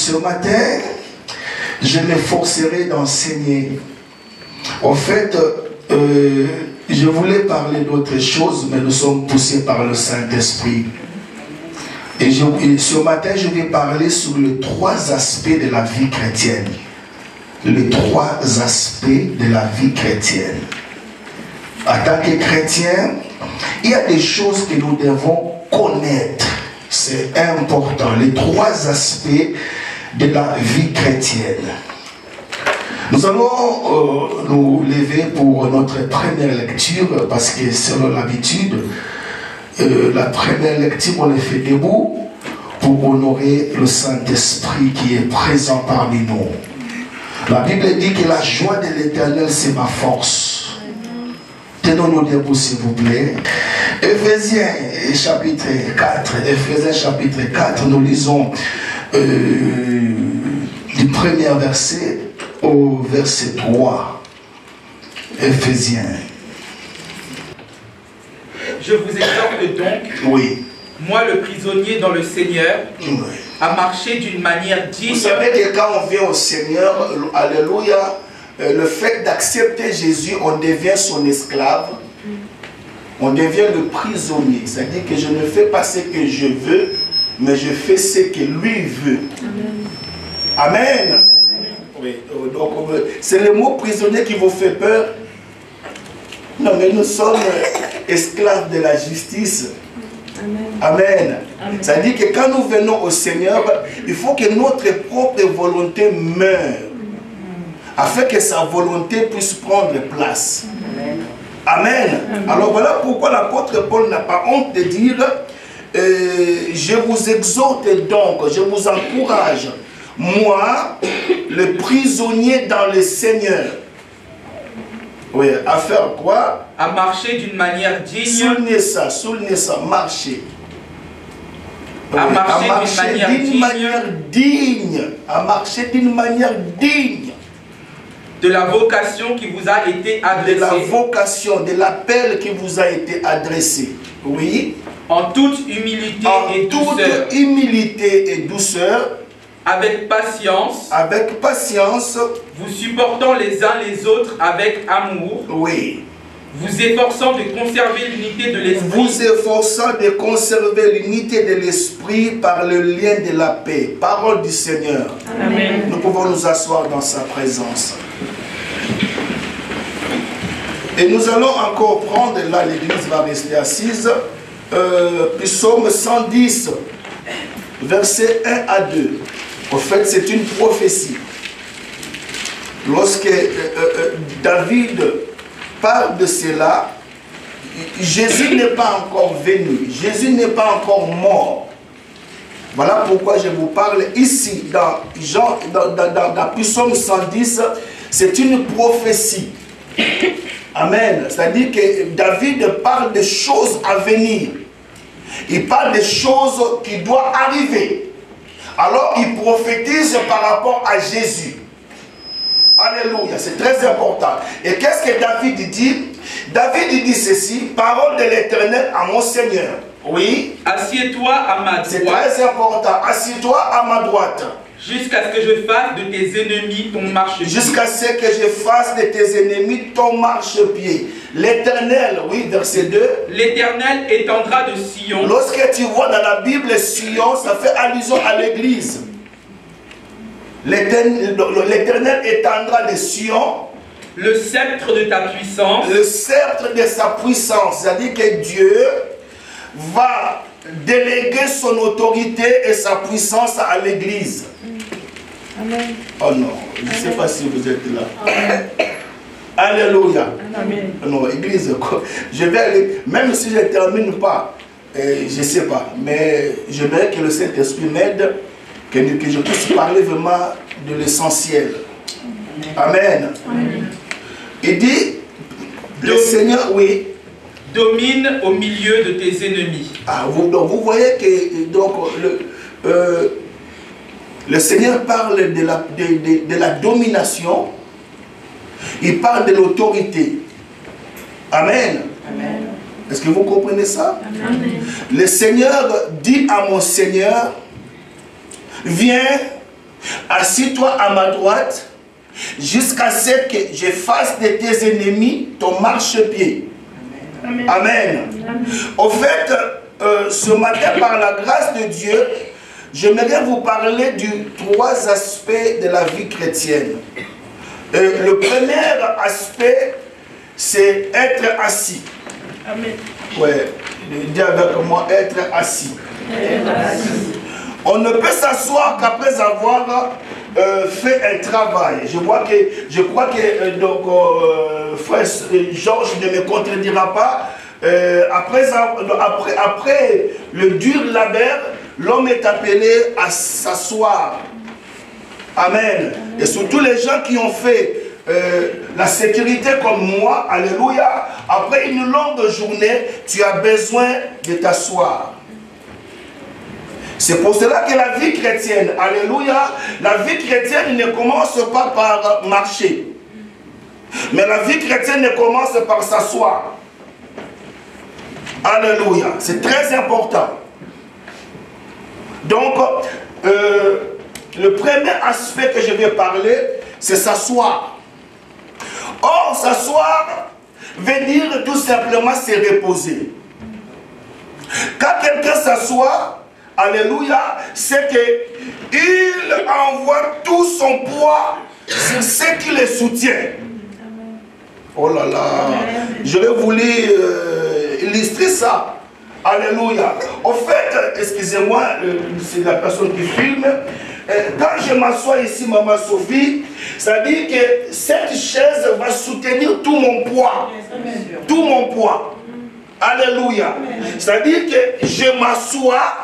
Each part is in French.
Ce matin, je m'efforcerai d'enseigner. En fait, je voulais parler d'autre chose, mais nous sommes poussés par le Saint-Esprit. Et ce matin, je vais parler sur les 3 aspects de la vie chrétienne. Les 3 aspects de la vie chrétienne. En tant que chrétien, il y a des choses que nous devons connaître. C'est important. Les 3 aspects de la vie chrétienne. Nous allons nous lever pour notre première lecture, parce que selon l'habitude, la première lecture, on les fait debout pour honorer le Saint-Esprit qui est présent parmi nous. La Bible dit que la joie de l'Éternel, c'est ma force. Tenons-nous debout, s'il vous plaît. Éphésiens chapitre 4. Éphésiens chapitre 4, nous lisons du premier verset au verset 3. Éphésiens. Je vous exhorte donc, Oui. moi le prisonnier dans le Seigneur, Oui. à marcher d'une manière digne. Vous savez que quand on vient au Seigneur, alléluia, le fait d'accepter Jésus, on devient son esclave. On devient le prisonnier. C'est-à-dire que je ne fais pas ce que je veux, mais je fais ce que lui veut. Amen. Amen. Oui. Donc, c'est le mot prisonnier qui vous fait peur. Non, mais nous sommes esclaves de la justice. Amen. Amen. C'est-à-dire que quand nous venons au Seigneur, il faut que notre propre volonté meure, afin que sa volonté puisse prendre place. Amen. Amen. Alors voilà pourquoi l'apôtre Paul n'a pas honte de dire je vous exhorte donc, je vous encourage, moi, le prisonnier dans le Seigneur. Oui, à faire quoi? À marcher d'une manière digne. Soulignez ça, marcher. Oui, à marcher d'une manière digne. À marcher d'une manière digne. De la vocation qui vous a été adressée. De la vocation, de l'appel qui vous a été adressé. Oui. En toute humilité et douceur. En toute humilité et douceur. Avec patience. Avec patience. Vous supportant les uns les autres avec amour. Oui. Vous efforçant de conserver l'unité de l'esprit. Vous efforçant de conserver l'unité de l'esprit par le lien de la paix. Parole du Seigneur. Amen. Nous pouvons nous asseoir dans sa présence. Et nous allons encore prendre, là l'église va rester assise, psaume 110, versets 1 à 2. En fait, c'est une prophétie. Lorsque David parle de cela, Jésus n'est pas encore venu, Jésus n'est pas encore mort. Voilà pourquoi je vous parle ici, dans Psaume 110, c'est une prophétie. Amen. C'est-à-dire que David parle des choses à venir. Il parle des choses qui doivent arriver. Alors il prophétise par rapport à Jésus. Alléluia, c'est très important. Et qu'est-ce que David dit? David dit ceci, parole de l'Éternel à mon Seigneur. Oui. Assieds-toi à ma droite. C'est très important. Assieds-toi à ma droite. Jusqu'à ce que je fasse de tes ennemis ton marchepied. Jusqu'à ce que je fasse de tes ennemis ton marchepied. L'Éternel, oui, verset 2. L'Éternel étendra de Sion. Lorsque tu vois dans la Bible Sion, ça fait allusion à l'Église. L'Éternel étendra de Sion. Le sceptre de ta puissance. Le sceptre de sa puissance. C'est-à-dire que Dieu va déléguer son autorité et sa puissance à l'Église. Amen. Oh non, je ne sais pas si vous êtes là. Amen. Alléluia. Amen. Non, Église, je vais aller, même si je ne termine pas, je ne sais pas, mais j'aimerais que le Saint-Esprit m'aide, que je puisse parler vraiment de l'essentiel. Amen. Amen. Il dit, le Seigneur, oui. Domine au milieu de tes ennemis. Ah, donc vous voyez que donc, le Seigneur parle de la domination, il parle de l'autorité. Amen. Amen. Est-ce que vous comprenez ça? Amen. Le Seigneur dit à mon Seigneur, viens, assis-toi à ma droite, jusqu'à ce que je fasse de tes ennemis ton marchepied. Amen. Amen. Amen. Au fait, ce matin, par la grâce de Dieu, j'aimerais vous parler du 3 aspects de la vie chrétienne. Le premier aspect, c'est être assis. Amen. Ouais, dis avec moi, être assis. On ne peut s'asseoir qu'après avoir fait un travail. Je crois que frère Georges ne me contredira pas. Après le dur labeur, l'homme est appelé à s'asseoir. Amen. Et surtout les gens qui ont fait la sécurité comme moi, alléluia, après une longue journée, tu as besoin de t'asseoir. C'est pour cela que la vie chrétienne, alléluia, la vie chrétienne ne commence pas par marcher. Mais la vie chrétienne ne commence par s'asseoir. Alléluia, c'est très important. Donc, le premier aspect que je vais parler, c'est s'asseoir. Or, s'asseoir veut dire tout simplement se reposer. Quand quelqu'un s'assoit, alléluia, c'est qu'il envoie tout son poids sur ce qui le soutient. Oh là là, je vais vous illustrer ça. Alléluia. Au fait, excusez-moi, c'est la personne qui filme. Quand je m'assois ici, Maman Sophie, ça dit que cette chaise va soutenir tout mon poids. Tout mon poids. Alléluia. C'est-à-dire que je m'assois.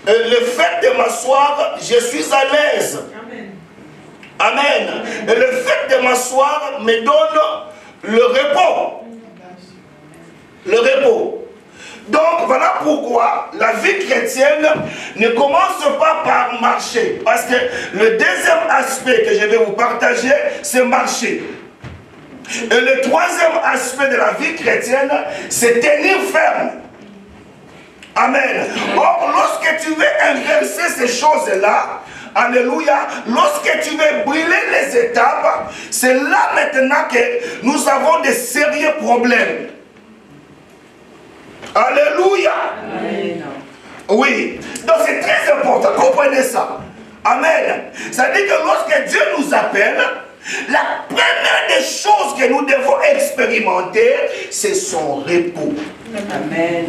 Le fait de m'asseoir, je suis à l'aise. Amen. Et le fait de m'asseoir me donne le repos. Le repos. Donc voilà pourquoi la vie chrétienne ne commence pas par marcher. Parce que le deuxième aspect que je vais vous partager, c'est marcher. Et le troisième aspect de la vie chrétienne, c'est tenir ferme. Amen. Or, lorsque tu veux inverser ces choses-là, alléluia, lorsque tu veux brûler les étapes, c'est là maintenant que nous avons de sérieux problèmes. Alléluia. Amen. Oui. Donc c'est très important. Comprenez ça. Amen. Ça dit que lorsque Dieu nous appelle, la première des choses que nous devons expérimenter, c'est son repos. Amen.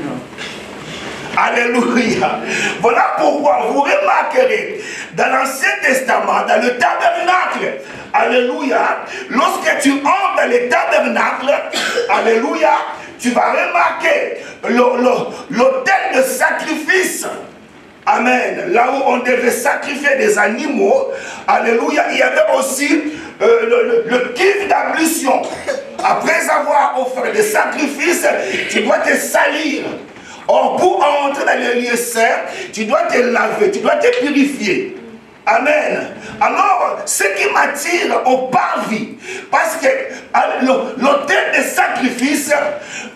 Alléluia. Voilà pourquoi vous remarquerez dans l'Ancien Testament, dans le tabernacle, alléluia, lorsque tu entres dans le tabernacle, alléluia, tu vas remarquer l'autel de sacrifice. Amen. Là où on devait sacrifier des animaux, alléluia, il y avait aussi le cuve d'ablution. Après avoir offert des sacrifices, tu dois te salir. Or, pour entrer dans le lieu saint, tu dois te laver, tu dois te purifier. Amen. Alors, ce qui m'attire au parvis, parce que l'autel de sacrifice,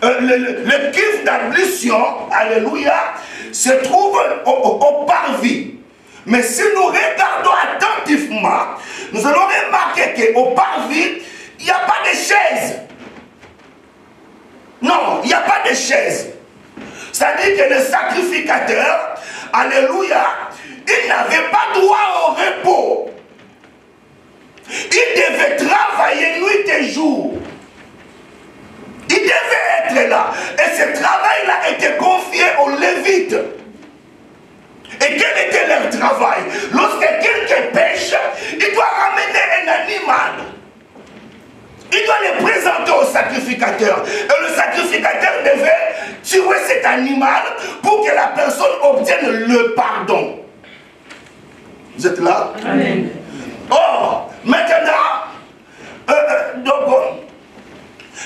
le cuve d'ablution, alléluia, se trouve au parvis. Mais si nous regardons attentivement, nous allons remarquer qu'au parvis, il n'y a pas de chaise. Non, il n'y a pas de chaise. C'est-à-dire que le sacrificateur, alléluia, il n'avait pas droit au repos. Il devait travailler nuit et jour. Il devait être là. Et ce travail-là était confié aux Lévites. Et quel était leur travail? Lorsque quelqu'un pêche, il doit ramener un animal. Il doit le présenter au sacrificateur. Et le sacrificateur devait tuer cet animal pour que la personne obtienne le pardon. Vous êtes là? Amen. Or, maintenant,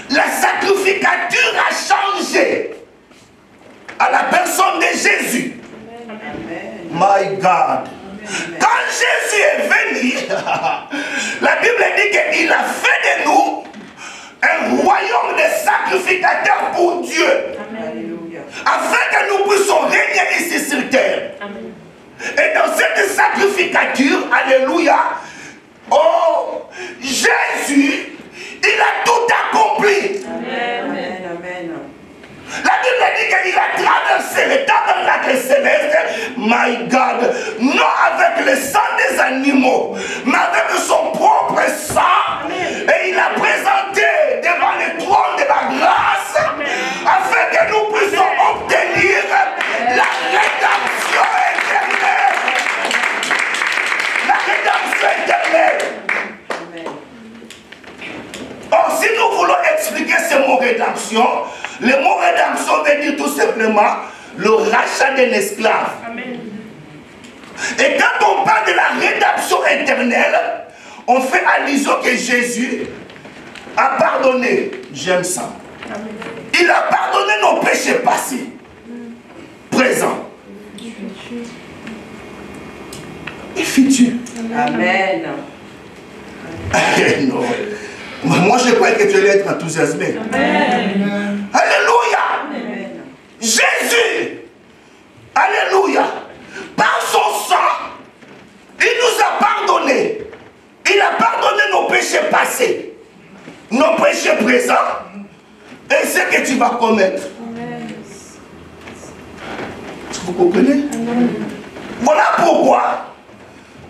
la sacrificature a changé à la personne de Jésus. Amen. My God. Quand Jésus est venu, la Bible dit qu'il a fait de nous un royaume de sacrificateurs pour Dieu. Amen. Afin que nous puissions régner ici sur terre. Amen. Et dans cette sacrification, sacrificature, alléluia. Oh, Jésus, il a tout accompli. Amen. Amen. Amen. La Bible dit qu'il a traversé les tabernacles célestes, my God, non avec le sang des animaux, mais avec son propre sang. Et il a présenté devant le trône de la grâce, afin que nous puissions obtenir la rédemption éternelle. La rédemption éternelle. Or, si nous voulons expliquer ce mot rédemption, le mot rédemption veut dire tout simplement le rachat d'un esclave. Amen. Et quand on parle de la rédemption éternelle, on fait allusion que Jésus a pardonné. J'aime ça. Amen. Il a pardonné nos péchés passés, présents et futurs. Amen. Non. Moi, je croyais que tu allais être enthousiasmé. Amen. Alléluia. Amen. Jésus, alléluia, par son sang, il nous a pardonné. Il a pardonné nos péchés passés, nos péchés présents et ce que tu vas commettre. Est-ce que vous comprenez? Voilà pourquoi,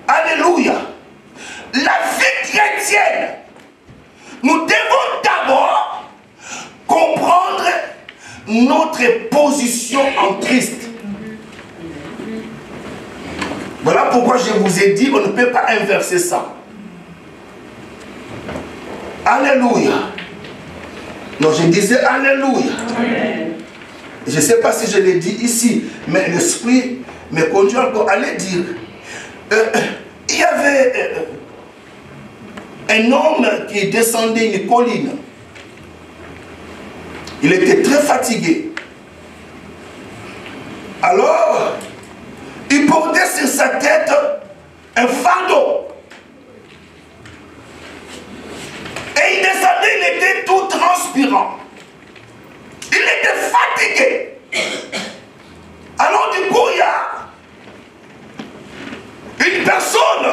alléluia, la vie chrétienne, nous devons d'abord comprendre notre position en Christ. Voilà pourquoi je vous ai dit, on ne peut pas inverser ça. Alléluia. Non, je disais Alléluia. Amen. Je ne sais pas si je l'ai dit ici, mais l'Esprit me conduit encore à le dire. Il y avait un homme qui descendait une colline. Il était très fatigué. Alors, il portait sur sa tête un fardeau. Et il descendait, il était tout transpirant. Il était fatigué. Alors du coup, il y a une personne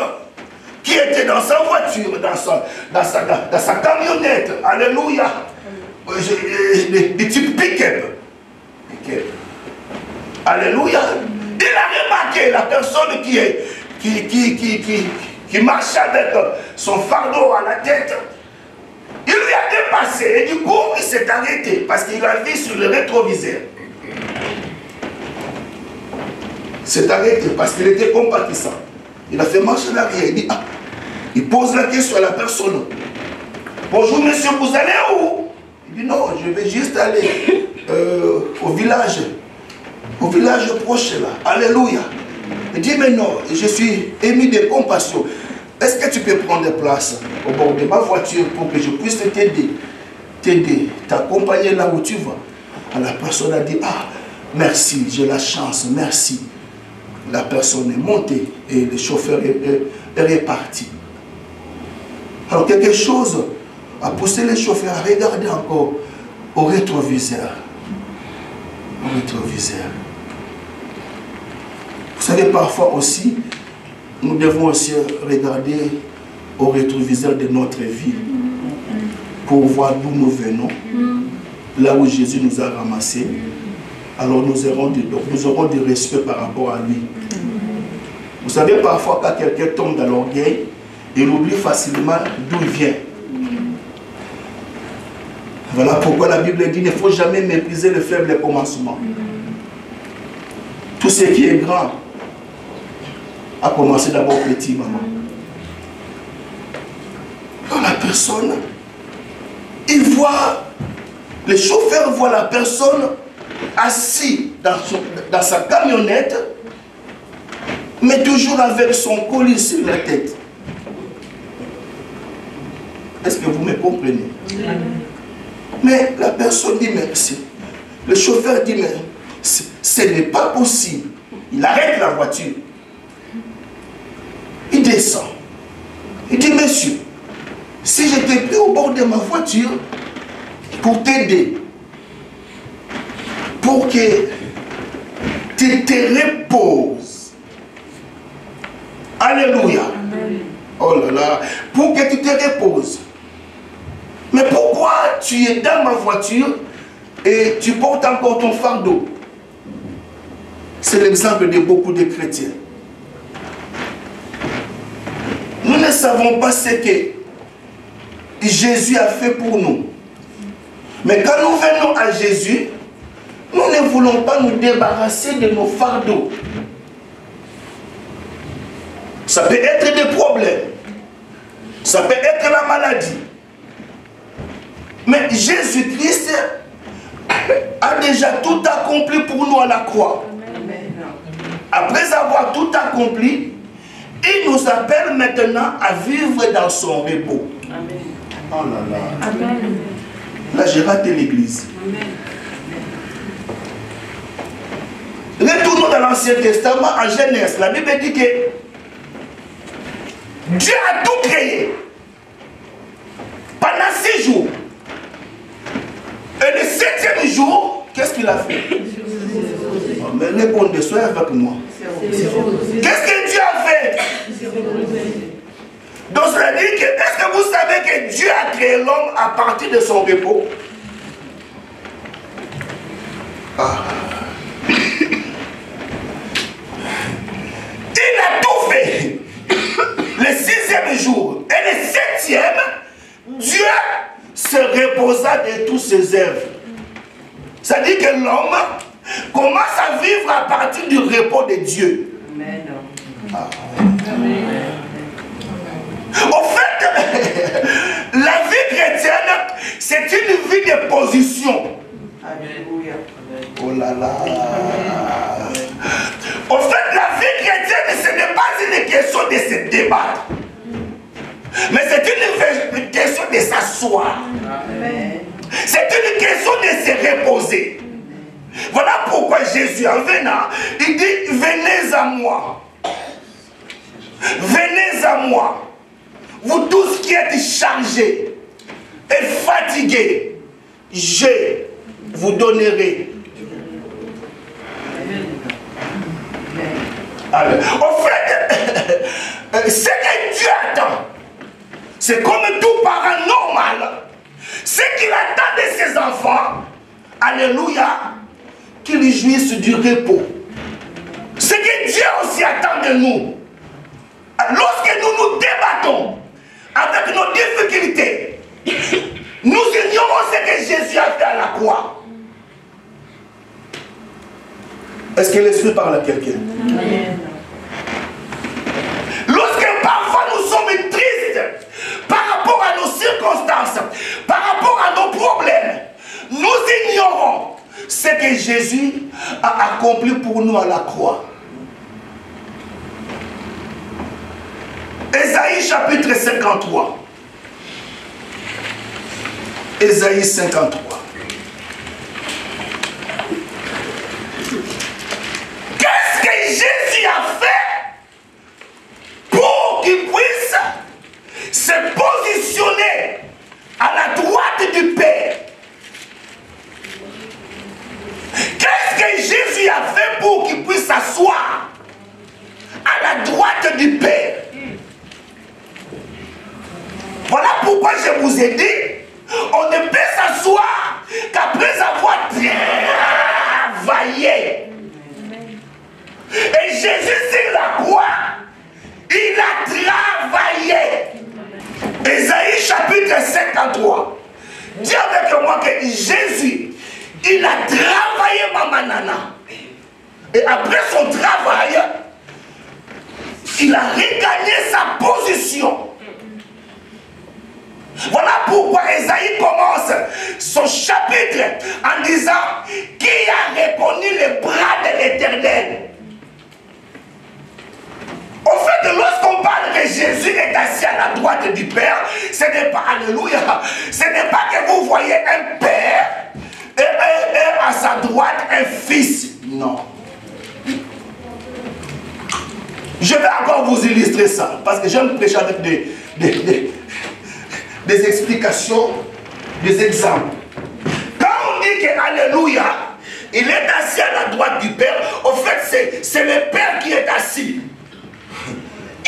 qui était dans sa voiture, dans sa camionnette. Alléluia. Des types pick-up. Alléluia. Il a remarqué la personne qui marchait avec son fardeau à la tête. Il lui a dépassé et du coup il s'est arrêté parce qu'il a vu sur le rétroviseur. Il s'est arrêté parce qu'il était compatissant. Il a fait marche en arrière. Il dit, ah, il pose la question à la personne. Bonjour monsieur, vous allez où? Il dit non, je vais juste aller au village proche là. Alléluia. Il dit mais non, je suis ému de compassion. Est-ce que tu peux prendre place au bord de ma voiture pour que je puisse t'aider, t'accompagner là où tu vas? Alors la personne a dit, ah, merci, j'ai la chance, merci. La personne est montée et le chauffeur est reparti. Alors quelque chose a poussé le chauffeur à regarder encore au rétroviseur. Au rétroviseur. Vous savez, parfois aussi, nous devons aussi regarder au rétroviseur de notre vie pour voir d'où nous venons, là où Jésus nous a ramassés. Alors nous aurons du respect par rapport à lui. Vous savez, parfois quand quelqu'un tombe dans l'orgueil, il oublie facilement d'où il vient. Voilà pourquoi la Bible dit qu'il ne faut jamais mépriser le faible commencement. Tout ce qui est grand a commencé d'abord petit, maman. Quand la personne, le chauffeur voit la personne assise dans sa camionnette, mais toujours avec son colis sur la tête. Est-ce que vous me comprenez? Mais la personne dit merci. Le chauffeur dit mais ce n'est pas possible. Il arrête la voiture. Il descend. Il dit monsieur, si j'étais pris au bord de ma voiture pour t'aider, pour que tu te reposes, Alléluia. Oh là là. Pour que tu te reposes. Mais pourquoi tu es dans ma voiture et tu portes encore ton fardeau? C'est l'exemple de beaucoup de chrétiens. Nous ne savons pas ce que Jésus a fait pour nous. Mais quand nous venons à Jésus, nous ne voulons pas nous débarrasser de nos fardeaux. Ça peut être des problèmes. Ça peut être la maladie. Mais Jésus-Christ a déjà tout accompli pour nous à la croix. Après avoir tout accompli, il nous appelle maintenant à vivre dans son repos. Amen. Oh là là. Amen. Là, j'ai raté l'église. Retournons dans l'Ancien Testament, en Genèse. La Bible dit que Dieu a tout créé pendant 6 jours. Et le 7e jour, qu'est-ce qu'il a fait? Mais répondez, soyez avec moi. Qu'est-ce que Dieu a fait? Donc cela dit que, est-ce que vous savez que Dieu a créé l'homme à partir de son repos? Il a tout fait. Le 6e jour et le 7e, Dieu se reposa de tous ses œuvres. Ça dit que l'homme commence à vivre à partir du repos de Dieu. Amen. Au fait, la vie chrétienne, c'est une vie de position. Alléluia. Oh là là. Au fait, la vie chrétienne, ce n'est pas une question de se débattre. Mais c'est une question de s'asseoir. C'est une question de se reposer. Voilà pourquoi Jésus, en venant, il dit, venez à moi. Venez à moi. Vous tous qui êtes chargés et fatigués, je vous donnerai. Alors, au fait, ce que Dieu attend, c'est comme tout parent normal, ce qu'il attend de ses enfants, alléluia, qu'ils jouissent du repos. Ce que Dieu aussi attend de nous. Lorsque nous nous débattons avec nos difficultés, nous ignorons ce que Jésus a fait à la croix. Est-ce que l'Esprit parle à quelqu'un? Lorsque parfois nous sommes tristes par rapport à nos circonstances, par rapport à nos problèmes, nous ignorons ce que Jésus a accompli pour nous à la croix. Ésaïe chapitre 53. Ésaïe 53. Qu'est-ce que Jésus a fait pour qu'il puisse se positionner à la droite du Père? Qu'est-ce que Jésus a fait pour qu'il puisse s'asseoir à la droite du Père? Voilà pourquoi je vous ai dit, on ne peut s'asseoir qu'après avoir travaillé. Et Jésus sur la croix, il a travaillé. Ésaïe chapitre 53. Dis avec moi que Jésus, il a travaillé Mamanana. Et après son travail, il a regagné sa position. Voilà pourquoi Ésaïe commence son chapitre en disant qui a reconnu les bras de l'Éternel. Au fait, lorsqu'on parle que Jésus est assis à la droite du Père, ce n'est pas, alléluia, ce n'est pas que vous voyez un Père et à sa droite un Fils. Non. Je vais encore vous illustrer ça, parce que j'aime prêcher avec des explications, des exemples. Quand on dit que, alléluia, il est assis à la droite du Père, au fait, c'est le Père qui est assis.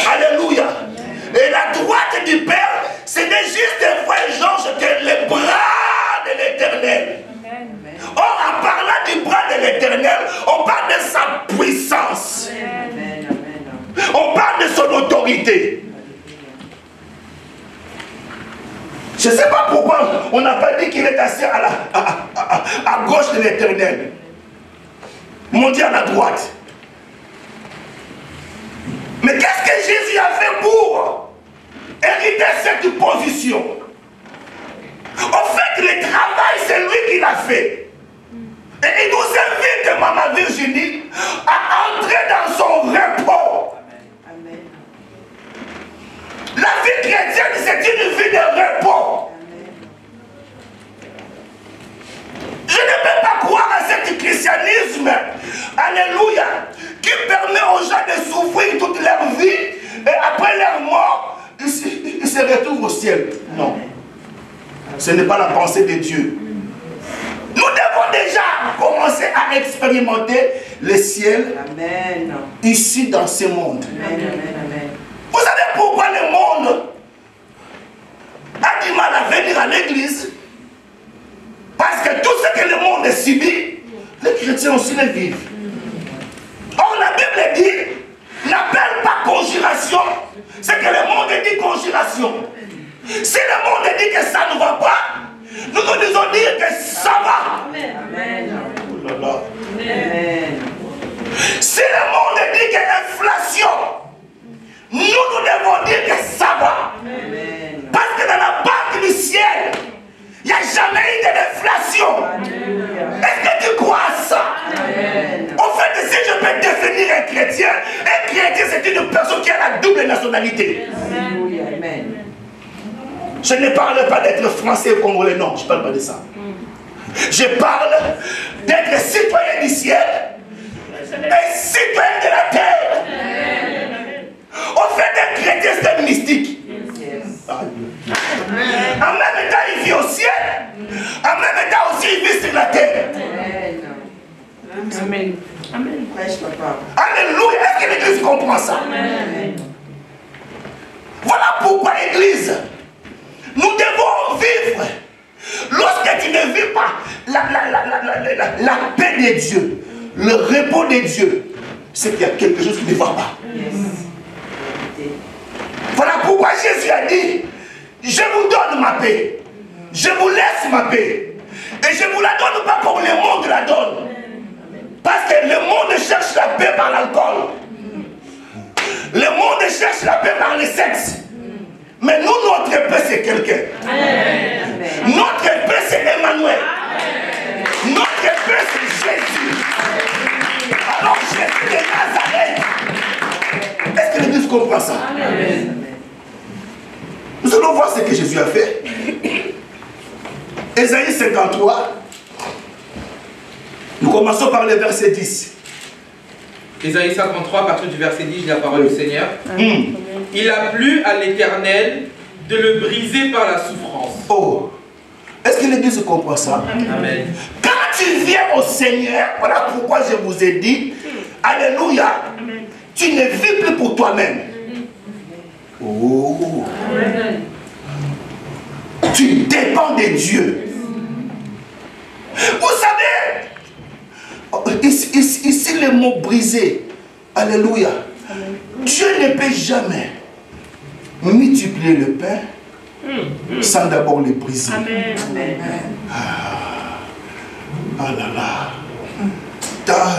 Alléluia. Et la droite du Père, ce n'est juste des vrais gens que les bras de l'Éternel. Or, en parlant du bras de l'Éternel, on parle de sa puissance. On parle de son autorité. Je ne sais pas pourquoi on n'a pas dit qu'il est assis à gauche de l'Éternel. Mon Dieu à la droite. Mais qu'est-ce que Jésus a fait pour hériter cette position? En fait, le travail, c'est lui qui l'a fait. Et il nous invite, Maman Virginie, à entrer dans son repos. Amen. La vie chrétienne, c'est une vie de repos. Je ne peux pas croire à ce christianisme, alléluia, qui permet aux gens de souffrir toute leur vie et après leur mort, ils se retrouvent au ciel. Non. Ce n'est pas la pensée de Dieu. Nous devons déjà commencer à expérimenter le ciel. Amen. Ici dans ce monde. Amen. Amen. Vous savez pourquoi le monde a du mal à venir à l'église? Parce que tout ce que le monde subit, les chrétiens aussi le vivent. Or la Bible dit, n'appelle pas conjuration, c'est que le monde dit conjuration. Si le monde dit que ça ne va pas, nous nous disons dire que ça va. Amen. Oh là là. Amen. Si le monde dit que l'inflation, nous devons dire que ça va. Amen. Parce que dans la banque du ciel, il n'y a jamais eu d'inflation. Est-ce que tu crois à ça? Amen. En fait, si je peux définir un chrétien c'est une personne qui a la double nationalité. Amen. Je ne parle pas d'être français ou congolais, non, je ne parle pas de ça. Je parle d'être citoyen du ciel et citoyen de la terre. En fait, un chrétien, c'est un mystique. En même temps, il vit au ciel. En même temps aussi, il vit sur la terre. Amen. Amen. Prêche, papa. Alléluia. Est-ce que l'église comprend ça? Amen. Voilà pourquoi, église, nous devons vivre. Lorsque tu ne vis pas la paix de Dieu, le repos de Dieu, c'est qu'il y a quelque chose qui ne va pas. Voilà pourquoi Jésus a dit, je vous donne ma paix, je vous laisse ma paix, et je ne vous la donne pas comme le monde la donne. Parce que le monde cherche la paix par l'alcool, le monde cherche la paix par le sexe. Mais nous, notre paix, c'est quelqu'un. Notre paix, c'est Emmanuel. Notre paix, c'est Jésus. Alors, Jésus de Nazareth. Est-ce que l'Église comprend ça? Nous allons voir ce que Jésus a fait. Ésaïe 53. Nous commençons par le verset 10. Ésaïe 53, à partir du verset 10, la parole du Seigneur. Il a plu à l'Éternel de le briser par la souffrance. Oh, est-ce que l'Église comprend ça? Amen. Quand tu viens au Seigneur, voilà pourquoi je vous ai dit, alléluia, tu ne vis plus pour toi-même. Oh. Tu dépends de Dieu. Vous savez, ici le mot brisé, alléluia, Dieu ne peut jamais multiplier le pain sans d'abord le briser. Ah là là.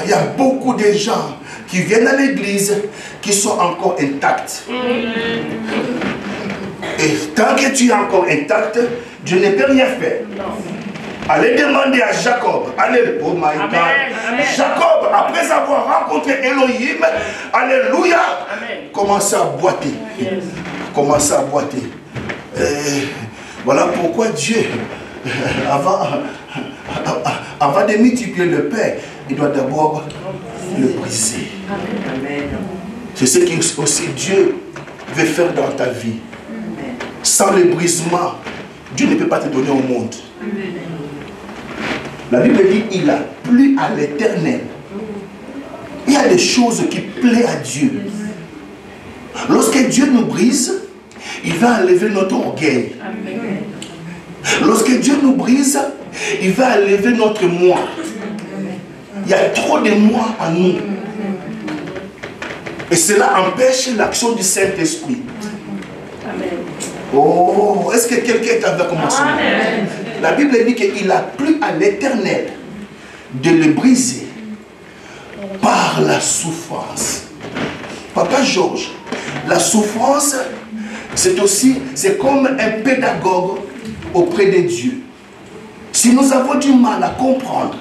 Il y a beaucoup de gens qui viennent à l'église qui sont encore intacts. Et tant que tu es encore intact, Dieu ne peut rien faire. Allez demander à Jacob. Allez, oh my God. Jacob, après avoir rencontré Elohim, alléluia, commence à boiter. Commence à boiter. Voilà pourquoi Dieu, avant de multiplier le pain, il doit d'abord le briser. C'est ce que aussi Dieu veut faire dans ta vie. Sans le brisement, Dieu ne peut pas te donner au monde. La Bible dit, il a plu à l'Éternel. Il y a des choses qui plaisent à Dieu. Lorsque Dieu nous brise, il va enlever notre orgueil. Amen. Lorsque Dieu nous brise, il va enlever notre moi. Il y a trop de moi en nous. Et cela empêche l'action du Saint-Esprit. Oh, est-ce que quelqu'un est avec moi? La Bible dit qu'il a plu à l'Éternel de le briser par la souffrance. Papa Georges, la souffrance, c'est comme un pédagogue auprès de Dieu. Si nous avons du mal à comprendre,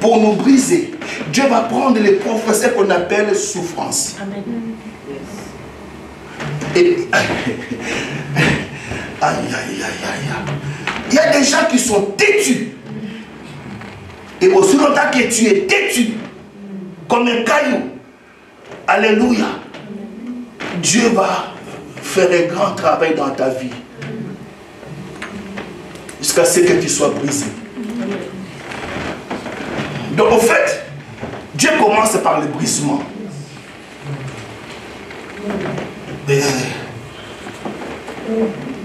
pour nous briser, Dieu va prendre les professeurs qu'on appelle souffrance. Amen. Et, aïe. Il y a des gens qui sont têtus. Et aussi longtemps que tu es têtu, comme un caillou, alléluia, Dieu va faire un grand travail dans ta vie. Jusqu'à ce que tu sois brisé. Donc en fait, Dieu commence par le brisement. Et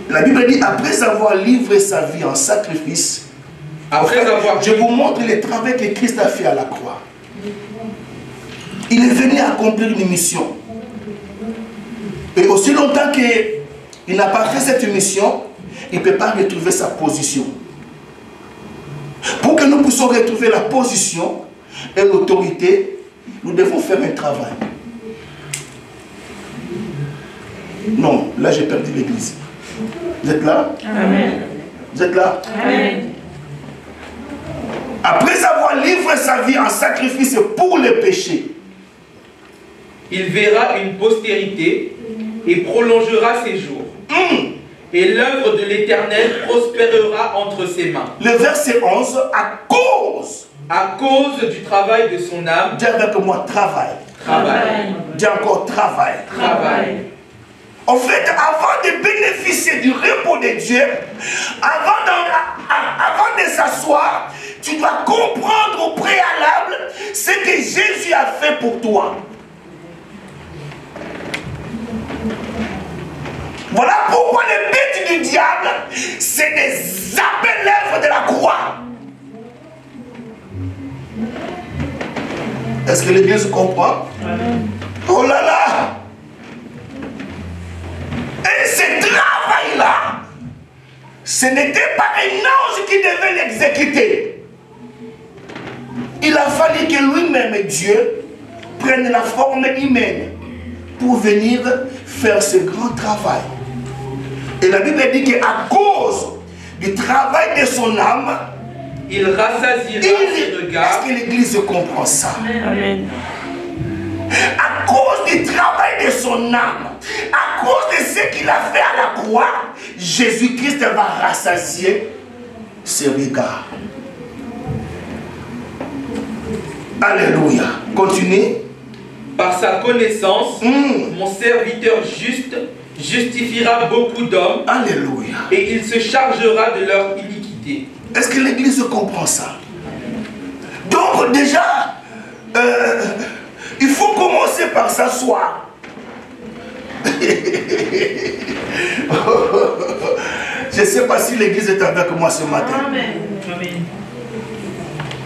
la Bible dit, après avoir livré sa vie en sacrifice, je vous montre le travail que Christ a fait à la croix. Il est venu accomplir une mission. Et aussi longtemps qu'il n'a pas fait cette mission, il ne peut pas retrouver sa position. Pour que nous puissions retrouver la position et l'autorité, nous devons faire un travail. Non, là j'ai perdu l'église. Vous êtes là? Amen. Vous êtes là? Amen. Après avoir livré sa vie en sacrifice pour le péché, il verra une postérité et prolongera ses jours. Et l'œuvre de l'Éternel prospérera entre ses mains. Le verset 11, à cause du travail de son âme. Dis avec moi, travail. Dis encore, travail. En fait, avant de bénéficier du repos de Dieu, avant de s'asseoir, tu dois comprendre au préalable ce que Jésus a fait pour toi. Voilà pourquoi le but du diable, c'est de zapper l'œuvre de la croix. Est-ce que l'église comprend? Oh là là! Et ce travail-là, ce n'était pas un ange qui devait l'exécuter. Il a fallu que lui-même, Dieu, prenne la forme humaine pour venir faire ce grand travail. Et la Bible dit qu'à cause du travail de son âme, il rassasiera ses regards. Est-ce que l'église comprend ça? Amen. À cause du travail de son âme, à cause de ce qu'il a fait à la croix, Jésus-Christ va rassasier ses regards. Alléluia. Continue. Par sa connaissance, mon serviteur juste justifiera beaucoup d'hommes. Alléluia. Et il se chargera de leur iniquité. Est-ce que l'église comprend ça? Donc déjà, il faut commencer par s'asseoir. Je ne sais pas si l'église est avec moi ce matin. Amen.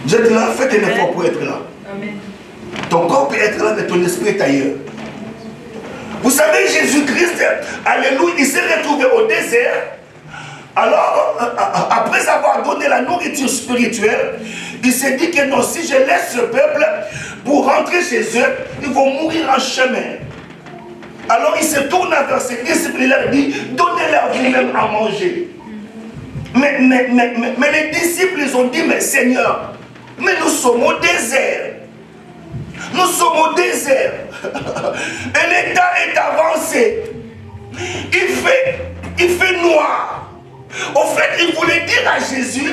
Vous êtes là, faites un effort pour être là. Amen. Ton corps peut être là, mais ton esprit est ailleurs. Vous savez, Jésus-Christ, alléluia, il s'est retrouvé au désert. Alors, après avoir donné la nourriture spirituelle, il s'est dit que non, si je laisse ce peuple pour rentrer chez eux, ils vont mourir en chemin. Alors il se tourne vers ses disciples, il leur dit, donnez-leur vous-même à manger. Mais les disciples, ils ont dit, mais Seigneur, mais nous sommes au désert. Nous sommes au désert. Et le temps est avancé. Il fait noir. Au fait, il voulait dire à Jésus,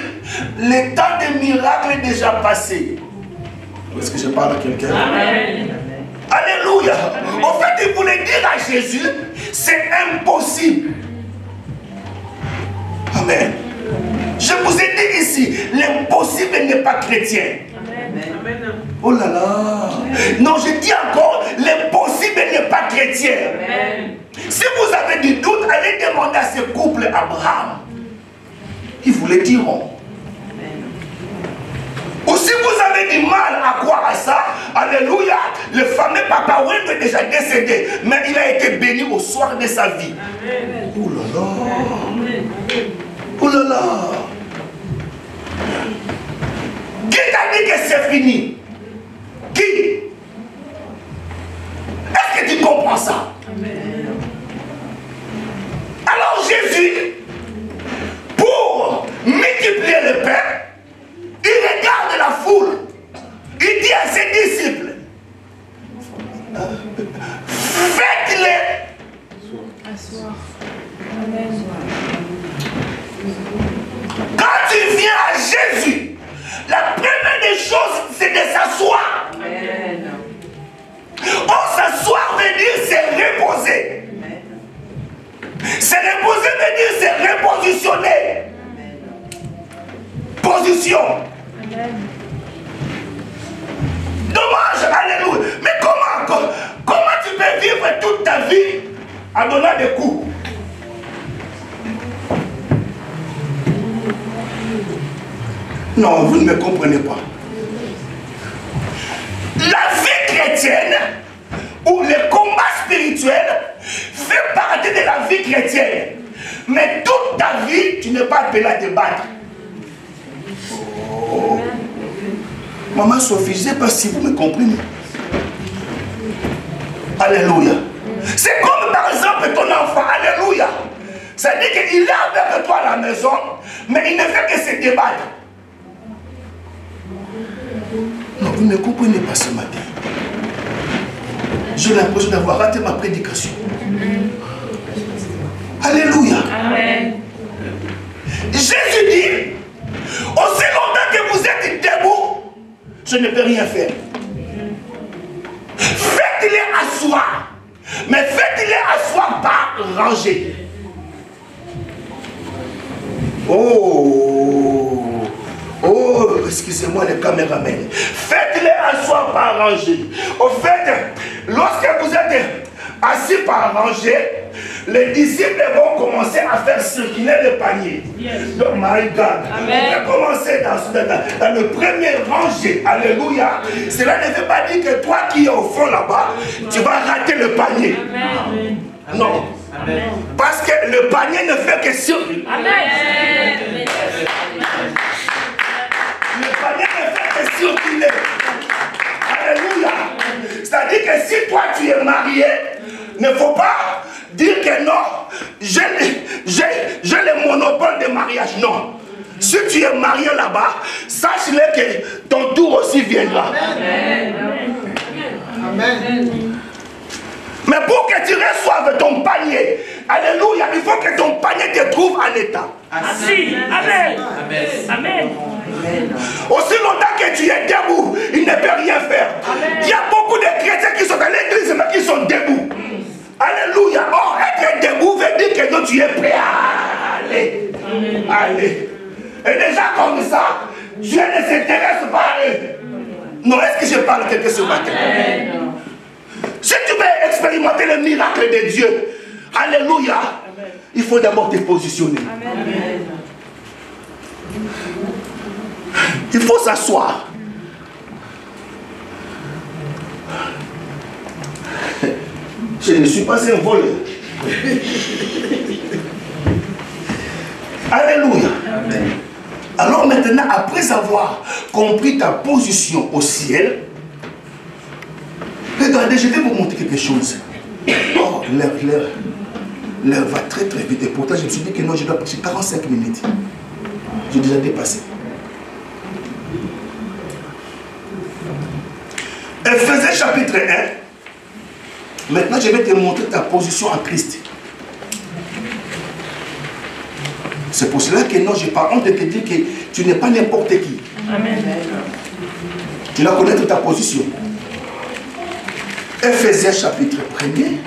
le temps des miracles est déjà passé. Est-ce que je parle à quelqu'un? Amen. Alléluia. En fait, il voulait dire à Jésus, c'est impossible. Amen. Je vous ai dit ici, l'impossible n'est pas chrétien. Amen. Oh là là. Non, je dis encore, l'impossible n'est pas chrétien. Amen. Si vous avez du doute, allez demander à ce couple Abraham. Ils vous le diront. Ou si vous avez du mal à croire à ça, alléluia, le fameux Papa Wendell est déjà décédé, mais il a été béni au soir de sa vie. Oh là là. Oh là là. Qui t'a dit que c'est fini? Qui? Est-ce que tu comprends ça? Alors Jésus, pour multiplier le pain, il regarde la foule. Il dit à ses disciples, faites-les. Quand tu viens à Jésus, la première des choses, c'est de s'asseoir. On s'asseoir veut dire c'est reposer. Se reposer veut dire se repositionner. Position. Dommage, alléluia. Mais comment tu peux vivre toute ta vie en donnant des coups? Non, vous ne me comprenez pas. La vie chrétienne ou le combat spirituel fait partie de la vie chrétienne. Mais toute ta vie, tu n'es pas appelé à te battre. Oh. Maman Sophie, je ne sais pas si vous me comprenez. Alléluia. C'est comme par exemple ton enfant. Alléluia. Ça dit qu'il est avec toi à la maison, mais il ne fait que se débattre. Non, vous ne comprenez pas ce matin. J'ai l'impression d'avoir raté ma prédication. Alléluia. Amen. Jésus dit, aussi longtemps que vous êtes debout, je ne peux rien faire. Faites-les asseoir, mais faites-les asseoir par rangée. Oh, excusez-moi les caméramans. Faites-les asseoir par rangée. Au fait, lorsque vous êtes assis par rangée, les disciples vont commencer à faire circuler le panier. Yes. Donc, my God. Amen. On va commencer dans le premier rangée. Alléluia. Cela ne veut pas dire que toi qui es au fond là-bas, tu vas rater le panier. Amen. Non. Amen. Parce que le panier ne fait que circuler. Amen. Le panier ne fait que circuler. Alléluia. C'est-à-dire que si toi tu es marié, il ne faut pas dire que non, j'ai le monopole de mariage. Non. Si tu es marié là-bas, sache-le que ton tour aussi viendra. Amen. Amen. Mais pour que tu reçoives ton panier, alléluia, il faut que ton panier te trouve en état. Assis. Amen. Amen. Amen. Aussi longtemps que tu es debout, il ne peut rien faire. Amen. Il y a beaucoup de chrétiens qui sont à l'église mais qui sont debout. Alléluia. Oh, être debout veut dire que non, tu es prêt à aller. Amen. Allez. Et déjà comme ça, Dieu ne s'intéresse pas à eux. Non, est-ce que je parle quelque chose ce matin? Amen. Si tu veux expérimenter le miracle de Dieu, alléluia, amen, il faut d'abord te positionner. Amen. Il faut s'asseoir. Je ne suis pas un voleur. Alléluia. Amen. Alors maintenant, après avoir compris ta position au ciel, regardez, je vais vous montrer quelque chose. Oh, l'heure va très très vite. Et pourtant, je me suis dit que non, je dois passer 45 minutes. J'ai déjà dépassé. Ephésiens chapitre 1. Maintenant, je vais te montrer ta position en Christ. C'est pour cela que non, je n'ai pas honte de te dire que tu n'es pas n'importe qui. Amen. Tu dois connaître ta position. Ephésiens chapitre 1er,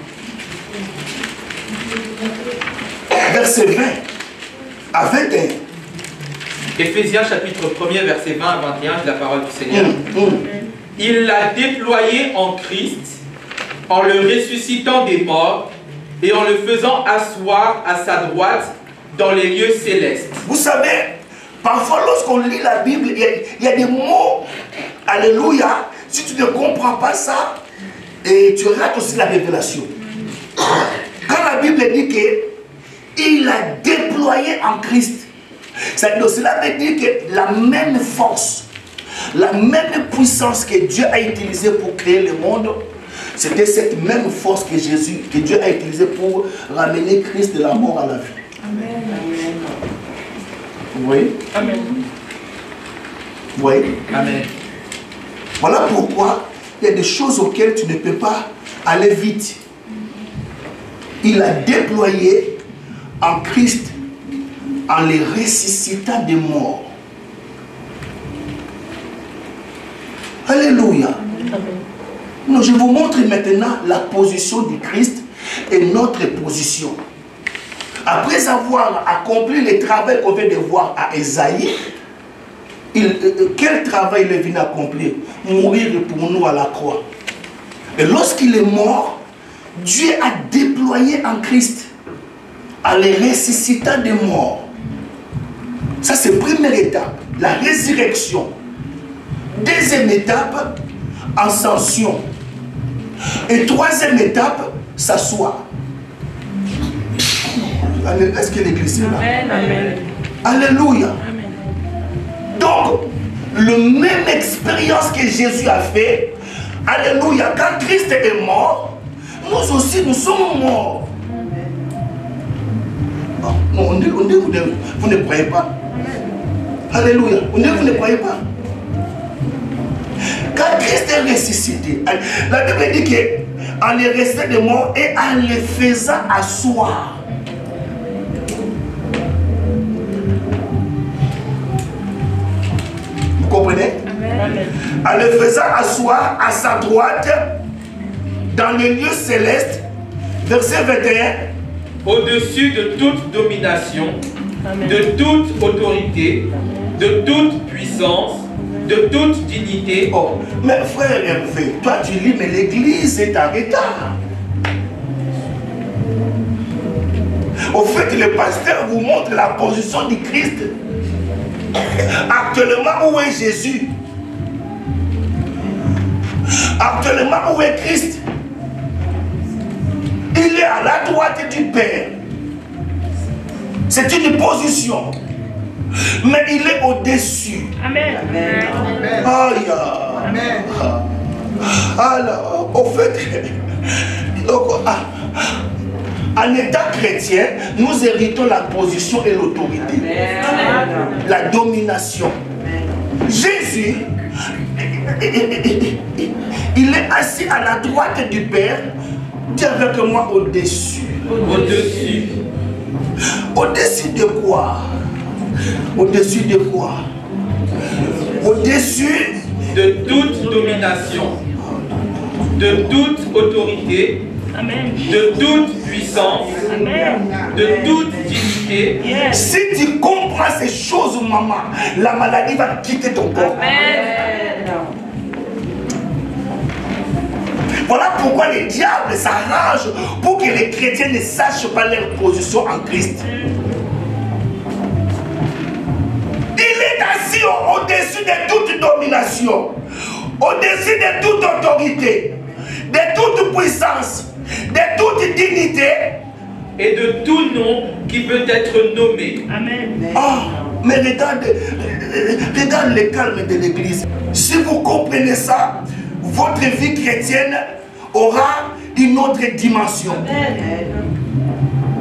verset 20 à 21. Ephésiens chapitre 1er, verset 20 à 21, de la parole du Seigneur. Il l'a déployé en Christ, en le ressuscitant des morts et en le faisant asseoir à sa droite dans les lieux célestes. Vous savez, parfois lorsqu'on lit la Bible, il y a des mots, alléluia, si tu ne comprends pas ça, et tu rates aussi la révélation. Quand la Bible dit qu'il a déployé en Christ, cela veut dire que la même force, la même puissance que Dieu a utilisée pour créer le monde, c'était cette même force que Dieu a utilisée pour ramener Christ de la mort à la vie. Amen. Vous voyez? Amen. Vous voyez? Amen. Voilà pourquoi il y a des choses auxquelles tu ne peux pas aller vite. Il a déployé en Christ en les ressuscitant des morts. Alléluia. Non, je vous montre maintenant la position du Christ et notre position. Après avoir accompli le travail qu'on vient de voir à Ésaïe, quel travail il est venu accomplir? Mourir pour nous à la croix. Et lorsqu'il est mort, Dieu a déployé en Christ en les ressuscitant des morts. Ça, c'est la première étape, la résurrection. Deuxième étape, ascension. Et troisième étape, s'asseoir. Est-ce que l'église est là? Amen. Alléluia. Donc, la même expérience que Jésus a fait, alléluia, quand Christ est mort, nous aussi nous sommes morts. On dit, vous ne croyez pas. Alléluia. On dit, vous ne croyez pas. Quand Christ est ressuscité, la Bible dit qu'en les restant de mort et en les faisant asseoir. Vous comprenez? Amen. En le faisant asseoir à sa droite dans les lieux célestes, verset 21. Au-dessus de toute domination, Amen. de toute autorité, de toute puissance, de toute dignité. Oh, mais frère Hervé, toi tu lis, mais l'église est en retard. Au fait, le pasteur vous montre la position du Christ. Actuellement, où est Jésus? Actuellement, où est Christ? Il est à la droite du Père. C'est une position. Mais il est au-dessus. Amen. Aïe. Amen. Alors, au fait, donc, en état chrétien, nous héritons la position et l'autorité. La domination. Jésus, il est assis à la droite du Père. Dis avec moi au-dessus. Au-dessus. Au-dessus de quoi? Au-dessus de quoi? Au-dessus de toute domination, de toute autorité, Amen. de toute puissance, Amen. de toute dignité. Yes. Si tu comprends ces choses, maman, la maladie va quitter ton corps. Voilà pourquoi le diable s'arrange pour que les chrétiens ne sachent pas leur position en Christ. Il est assis au-dessus de toute domination, au-dessus de toute autorité, de toute puissance, de toute dignité et de tout nom qui peut être nommé. Amen. Ah, mais regarde le calme de l'église. Si vous comprenez ça, votre vie chrétienne aura une autre dimension.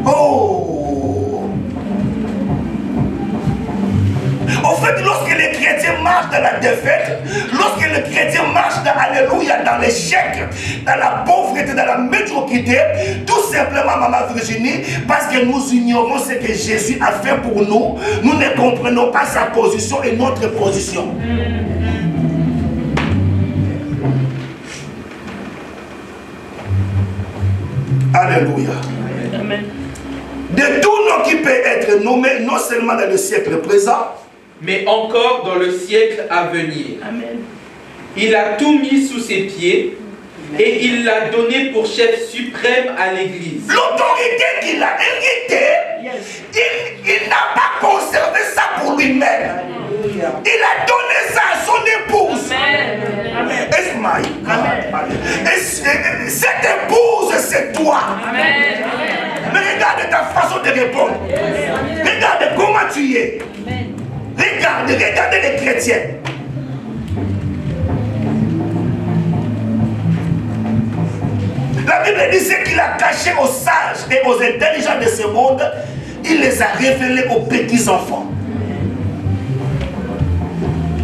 Oh! En fait, lorsque les chrétiens marchent dans la défaite, lorsque les chrétiens marchent dans Alléluia, dans l'échec, dans la pauvreté, dans la médiocrité, tout simplement, Maman Virginie, parce que nous ignorons ce que Jésus a fait pour nous, nous ne comprenons pas sa position et notre position. Alléluia. Amen. De tout nom qui peut être nommé, non seulement dans le siècle présent, mais encore dans le siècle à venir. Amen. Il a tout mis sous ses pieds Et il l'a donné pour chef suprême à l'Église. L'autorité qu'il a héritée, il n'a pas conservé ça pour lui-même. Il a donné ça à son épouse. Et cette épouse, c'est toi. Mais regarde ta façon de répondre. Regarde comment tu es. Regarde les chrétiens. La Bible dit ce qu'il a caché aux sages et aux intelligents de ce monde, il les a révélés aux petits-enfants.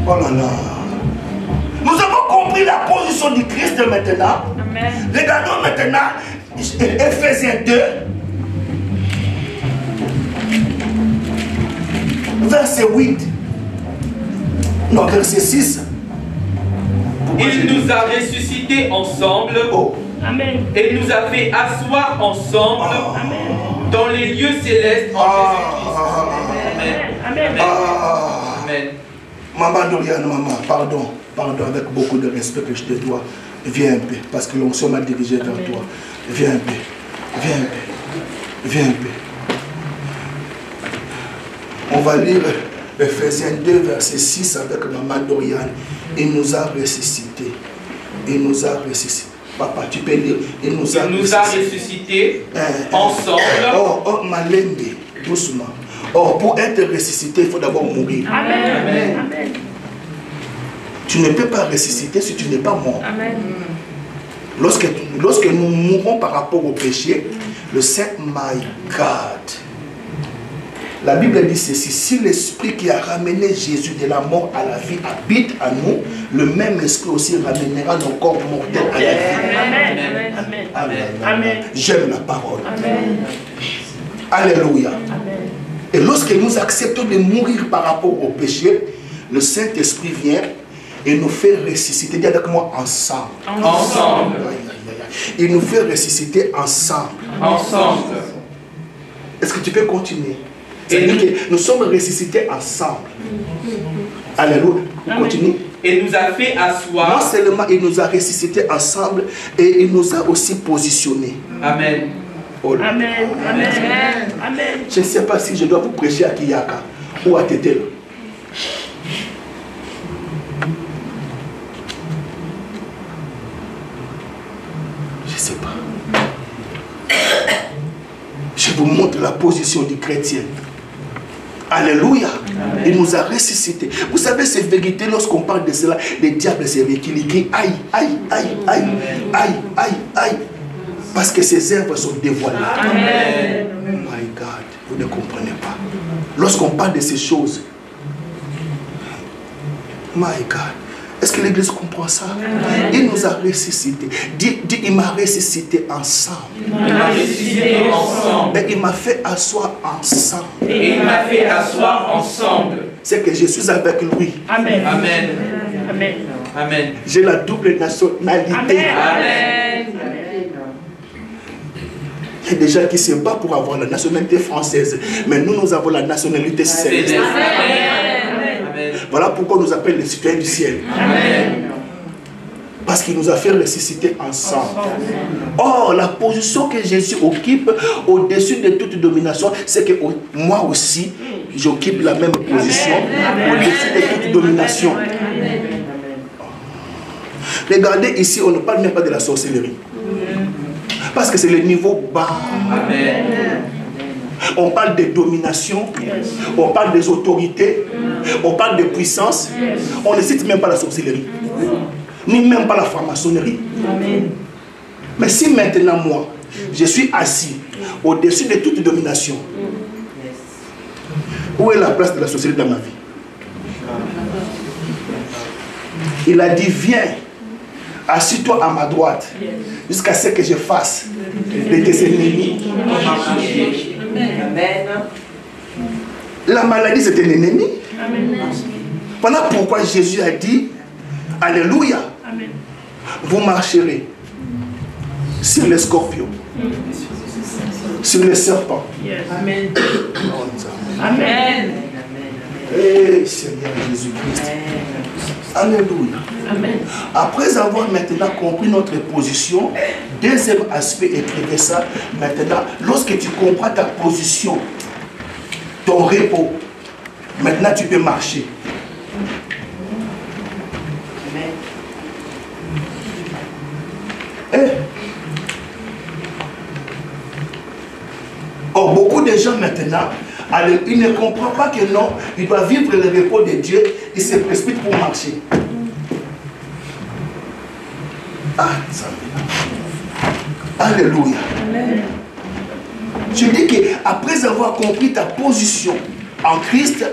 Oh là là. Nous avons compris la position du Christ maintenant. Amen. Regardons maintenant Ephésiens 2, verset 8. Non, verset 6. Il nous a ressuscités ensemble. Oh. Amen. Et nous a fait asseoir ensemble dans les lieux célestes en Jésus-Christ. Amen. Amen. Amen. Maman Doriane, maman, pardon, avec beaucoup de respect que je te dois. Viens un peu, parce que l'onction m'a dirigé vers toi. Viens un peu, viens un peu. On va lire Ephésiens 2, verset 6 avec maman Doriane. Il nous a ressuscités. Il nous a ressuscités. Papa, tu peux lire. Il nous a ressuscités ensemble. Oh, Malembe, doucement. Or, pour être ressuscité, il faut d'abord mourir. Amen. Amen. Amen. Tu ne peux pas ressusciter si tu n'es pas mort. Amen. Lorsque nous mourons par rapport au péché, le Saint, my God. La Bible dit ceci: si l'esprit qui a ramené Jésus de la mort à la vie habite à nous, le même esprit aussi ramènera nos corps mortels à la vie. Amen. Amen. Amen. Amen. J'aime la parole. Amen. Alléluia. Amen. Et lorsque nous acceptons de mourir par rapport au péché, le Saint-Esprit vient et nous fait ressusciter. Dis avec moi, ensemble. Ensemble. Il nous fait ressusciter ensemble. Ensemble. Est-ce que tu peux continuer? C'est-à-dire que nous sommes ressuscités ensemble. Alléluia. Continue. Et nous a fait asseoir. Non seulement il nous a ressuscités ensemble, et il nous a aussi positionnés. Amen. Oh là. Amen. Amen. Amen. Je ne sais pas si je dois vous prêcher à Kiyaka ou à Tétel. Je ne sais pas. Je vous montre la position du chrétien. Alléluia. Amen. Il nous a ressuscités. Vous savez, ces vérités, lorsqu'on parle de cela, les diables se reculent. Ils crient aïe, aïe, aïe, aïe, aïe, aïe, aïe. Parce que ces œuvres sont dévoilées. Amen. My God, vous ne comprenez pas. Lorsqu'on parle de ces choses, my God, est-ce que l'Église comprend ça? Amen. Il nous a ressuscités. Dis, il m'a ressuscité ensemble. Il m'a ressuscité ensemble. Et il m'a fait asseoir ensemble. Et il m'a fait asseoir ensemble. C'est que je suis avec lui. Amen. Amen. Amen. Amen. J'ai la double nationalité. Amen. Il y a des gens qui se battent pour avoir la nationalité française. Mais nous avons la nationalité céleste. Amen. Voilà pourquoi on nous appelle les citoyens du ciel. Amen. Parce qu'il nous a fait ressusciter ensemble. Or, la position que Jésus occupe au-dessus de toute domination, c'est que moi aussi, j'occupe la même position au-dessus de toute domination. Regardez ici, on ne parle même pas de la sorcellerie. Parce que c'est le niveau bas. Amen. On parle de domination, on parle des autorités, on parle de puissance. On ne cite même pas la sorcellerie, ni même pas la franc-maçonnerie. Mais si maintenant moi, je suis assis au-dessus de toute domination, où est la place de la sorcellerie dans ma vie? Il a dit, viens, assis-toi à ma droite, jusqu'à ce que je fasse de tes ennemis. Amen. La maladie, c'est un ennemi. Voilà pourquoi Jésus a dit, Alléluia, Amen. vous marcherez sur les scorpions, sur les serpents. Yes. Amen. Amen. Eh, Seigneur Jésus-Christ. Alléluia. Amen. Après avoir maintenant compris notre position, deuxième aspect, écrivez ça, maintenant, lorsque tu comprends ta position, ton repos, maintenant tu peux marcher. Or, beaucoup de gens maintenant, ils ne comprennent pas que non, ils doivent vivre le repos de Dieu, ils se précipitent pour marcher. Ah, ça Alléluia. Amen. Je dis qu'après avoir compris ta position en Christ,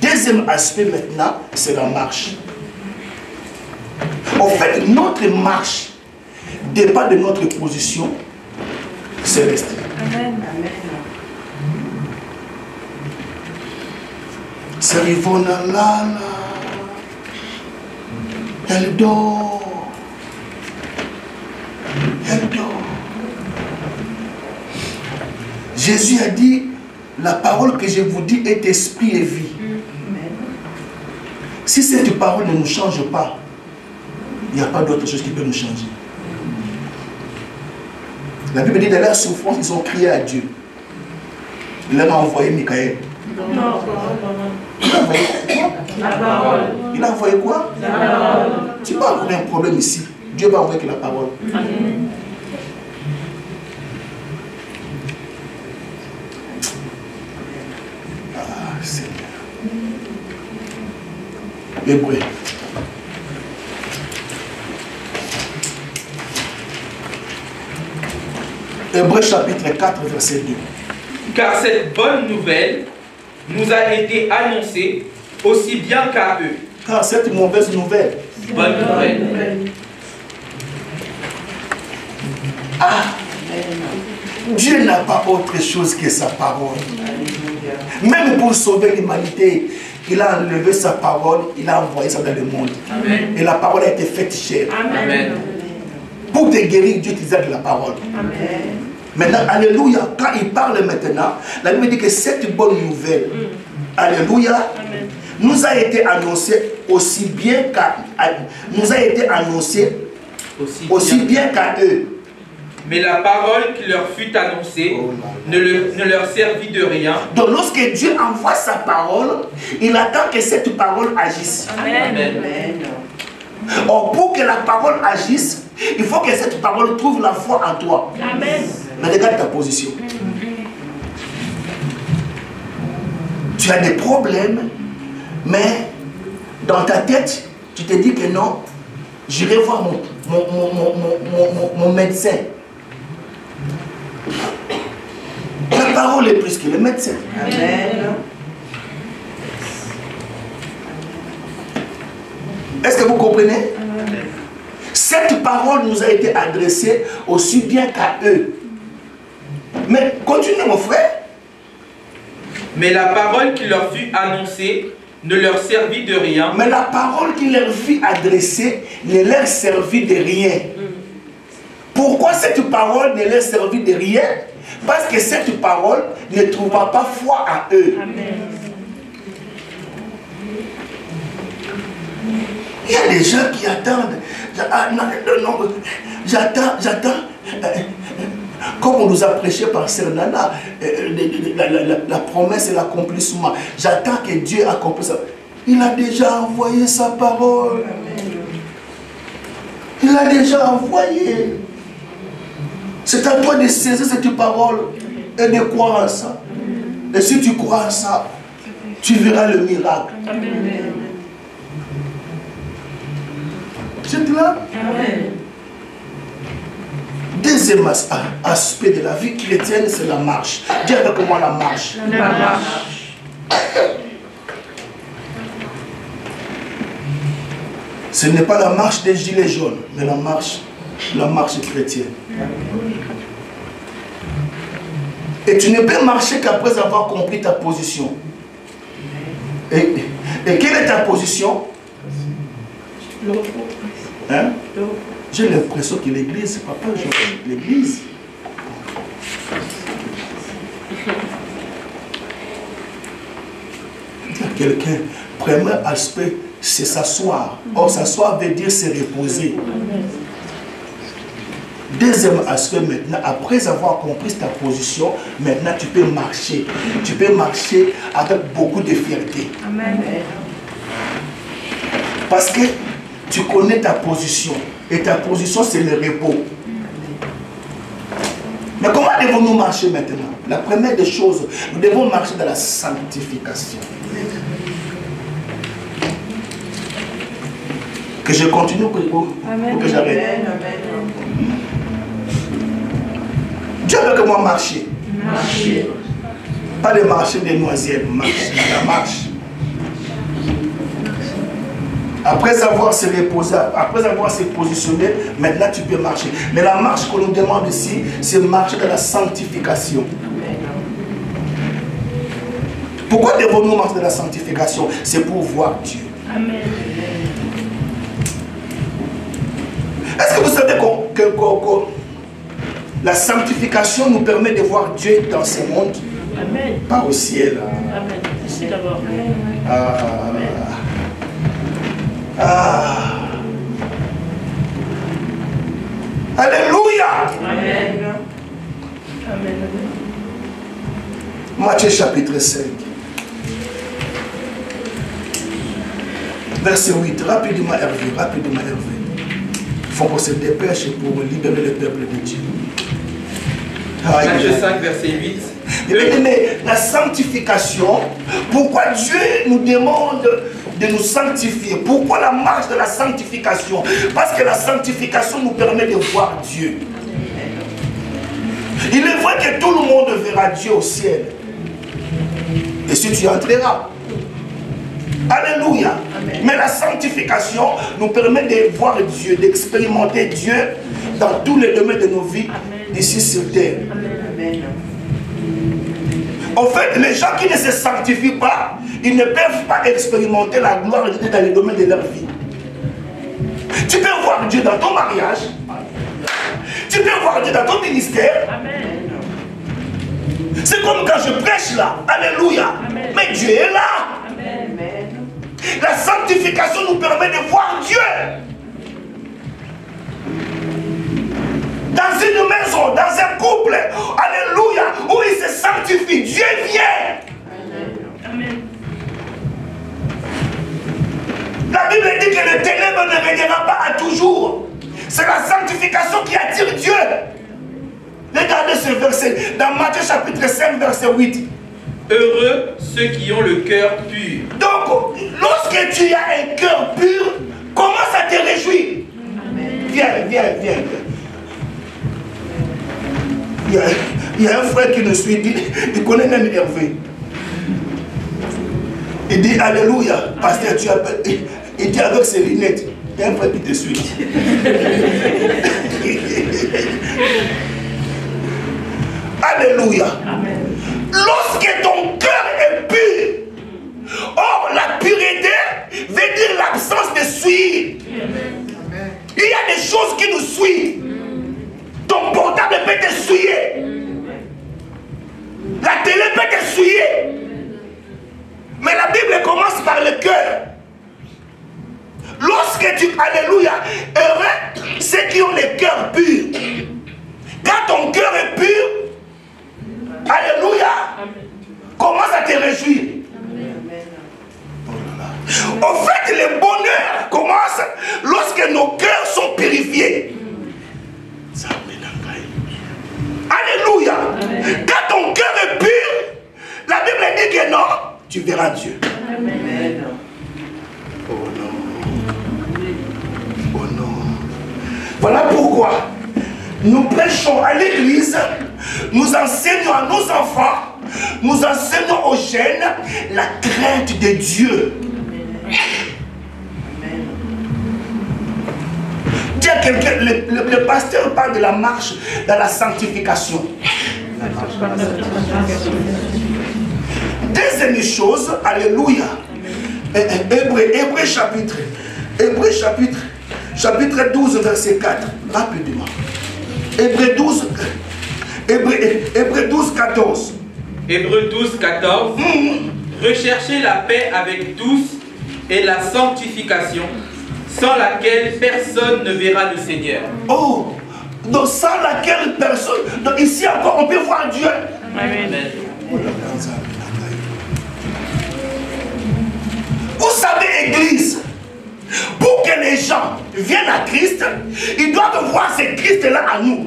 deuxième aspect maintenant, c'est la marche. En fait, notre marche dépend de notre position céleste. Amen. C'est Rivona Lala. Elle dort. Elle dort. Jésus a dit, la parole que je vous dis est esprit et vie. Si cette parole ne nous change pas, il n'y a pas d'autre chose qui peut nous changer. La Bible dit, dans leur souffrance, ils ont crié à Dieu. Il a envoyé Michael. Non. Il a envoyé quoi? La parole. Il a envoyé quoi? La parole. Tu pas avoir un problème ici. Dieu va envoyer que la parole. Amen. Ah, Seigneur. Hébreu. Hébreu chapitre 4, verset 2. Car cette bonne nouvelle nous a été annoncée aussi bien qu'à eux. Car cette mauvaise nouvelle. Bonne nouvelle. Ah, Dieu n'a pas autre chose que sa parole. Même pour sauver l'humanité, il a enlevé sa parole, il a envoyé ça dans le monde. Amen. Et la parole a été faite chair. Amen. Pour te guérir, Dieu t'utilise de la parole. Amen. Maintenant, alléluia, quand il parle maintenant, la Bible dit que cette bonne nouvelle, alléluia, amen, nous a été annoncée aussi bien qu'à eux. Mais la parole qui leur fut annoncée ne leur servit de rien. Donc lorsque Dieu envoie sa parole, il attend que cette parole agisse. Amen. Amen. Or, pour que la parole agisse, il faut que cette parole trouve la foi en toi. Amen. Mais regarde ta position. Tu as des problèmes, mais dans ta tête, tu te dis que non, j'irai voir mon médecin. La parole est plus que le médecin. Amen. Est-ce que vous comprenez? Amen. Cette parole nous a été adressée aussi bien qu'à eux. Mais continue mon frère. Mais la parole qui leur fut annoncée ne leur servit de rien. Mais la parole qui leur fut adressée ne leur servit de rien. Pourquoi cette parole ne leur servit de rien? Parce que cette parole ne trouva pas foi en eux. Amen. Il y a des gens qui attendent. J'attends. Comme on nous a prêché par Sernana, la promesse et l'accomplissement. J'attends que Dieu accomplisse ça. Il a déjà envoyé sa parole. Il a déjà envoyé. C'est à toi de saisir cette parole et de croire en ça. Et si tu crois en ça, tu verras le miracle. Amen. C'est là. Amen. Deuxième aspect de la vie chrétienne, c'est la marche. Dis avec moi la marche. La marche. Ce n'est pas la marche des gilets jaunes, mais la marche chrétienne. Et tu ne peux marcher qu'après avoir compris ta position. Et quelle est ta position? Hein? J'ai l'impression que l'église, papa, l'église. quelqu'un. Premier aspect, c'est s'asseoir. Or, s'asseoir veut dire se reposer. Deuxième aspect maintenant, après avoir compris ta position, maintenant tu peux marcher. Tu peux marcher avec beaucoup de fierté. Amen. Parce que tu connais ta position. Et ta position, c'est le repos. Mais comment devons-nous marcher maintenant? La première des choses, nous devons marcher dans la sanctification. Que je continue pour que j'arrête. Dieu veut que moi marcher. Marcher. Pas de marcher des noisettes, marcher, la marche. Après avoir se reposé, après avoir se positionné, maintenant tu peux marcher. Mais la marche qu'on nous demande ici, c'est marcher dans la sanctification. Pourquoi devons-nous marcher dans la sanctification? C'est pour voir Dieu. Amen. Est-ce que vous savez que la sanctification nous permet de voir Dieu dans ce monde? Amen. Pas au ciel. Amen. Ici d'abord. Alléluia. Amen. Amen. Matthieu chapitre 5. Verset 8. Rapidement Hervé, rapidement Hervé. Il faut qu'on se dépêche pour libérer le peuple de Dieu. Matthieu 5, verset 8. Mais la sanctification, pourquoi Dieu nous demande de nous sanctifier? Pourquoi la marche de la sanctification? Parce que la sanctification nous permet de voir Dieu. Il est vrai que tout le monde verra Dieu au ciel. Et si tu entreras. Alléluia. Amen. Mais la sanctification nous permet de voir Dieu, d'expérimenter Dieu dans tous les domaines de nos vies ici sur terre. Amen. En fait, les gens qui ne se sanctifient pas, ils ne peuvent pas expérimenter la gloire de Dieu dans les domaines de leur vie. Tu peux voir Dieu dans ton mariage. Tu peux voir Dieu dans ton ministère. Amen. C'est comme quand je prêche là. Alléluia. Amen. Mais Dieu est là. Amen. La sanctification nous permet de voir Dieu. Dans une maison, dans un couple, alléluia, où il se sanctifie, Dieu vient. Amen. La Bible dit que le ténèbre ne régnera pas à toujours. C'est la sanctification qui attire Dieu. Regardez ce verset dans Matthieu chapitre 5, verset 8. Heureux ceux qui ont le cœur pur. Donc, lorsque tu as un cœur pur, comment ça te réjouit? Viens. Il y a un frère qui nous suit, il connaît même Hervé. Il dit Alléluia, pasteur, tu appelles. Il dit avec ses lunettes, il y a un frère qui te suit. Alléluia. Amen. Lorsque ton cœur est pur, or la pureté veut dire l'absence de souillure. Il y a des choses qui nous souillent. Ton portable peut te souiller. La télé peut te souiller. Mais la Bible commence par le cœur. Lorsque tu, alléluia, heureux ceux qui ont le cœur pur. Quand ton cœur est pur, alléluia, comment ça te réjouit? En fait, le bonheur commence lorsque nos cœurs sont purifiés. Alléluia. Quand ton cœur est pur, la Bible dit que non, tu verras Dieu. Amen. Oh non. Oh non. Voilà pourquoi nous prêchons à l'église, nous enseignons à nos enfants, nous enseignons aux jeunes la crainte de Dieu. Dis à quelqu'un, le pasteur parle de la marche dans la sanctification. Deuxième chose, alléluia. Hébreu chapitre 12, verset 4. Rapidement. Hébreu 12, 14. Hébreux 12, 14. Recherchez la paix avec tous et la sanctification, sans laquelle personne ne verra le Seigneur. Oh, donc sans laquelle personne... Donc ici encore, on peut voir Dieu. Amen. Vous savez, Église, pour que les gens viennent à Christ, ils doivent voir ce Christ-là à nous.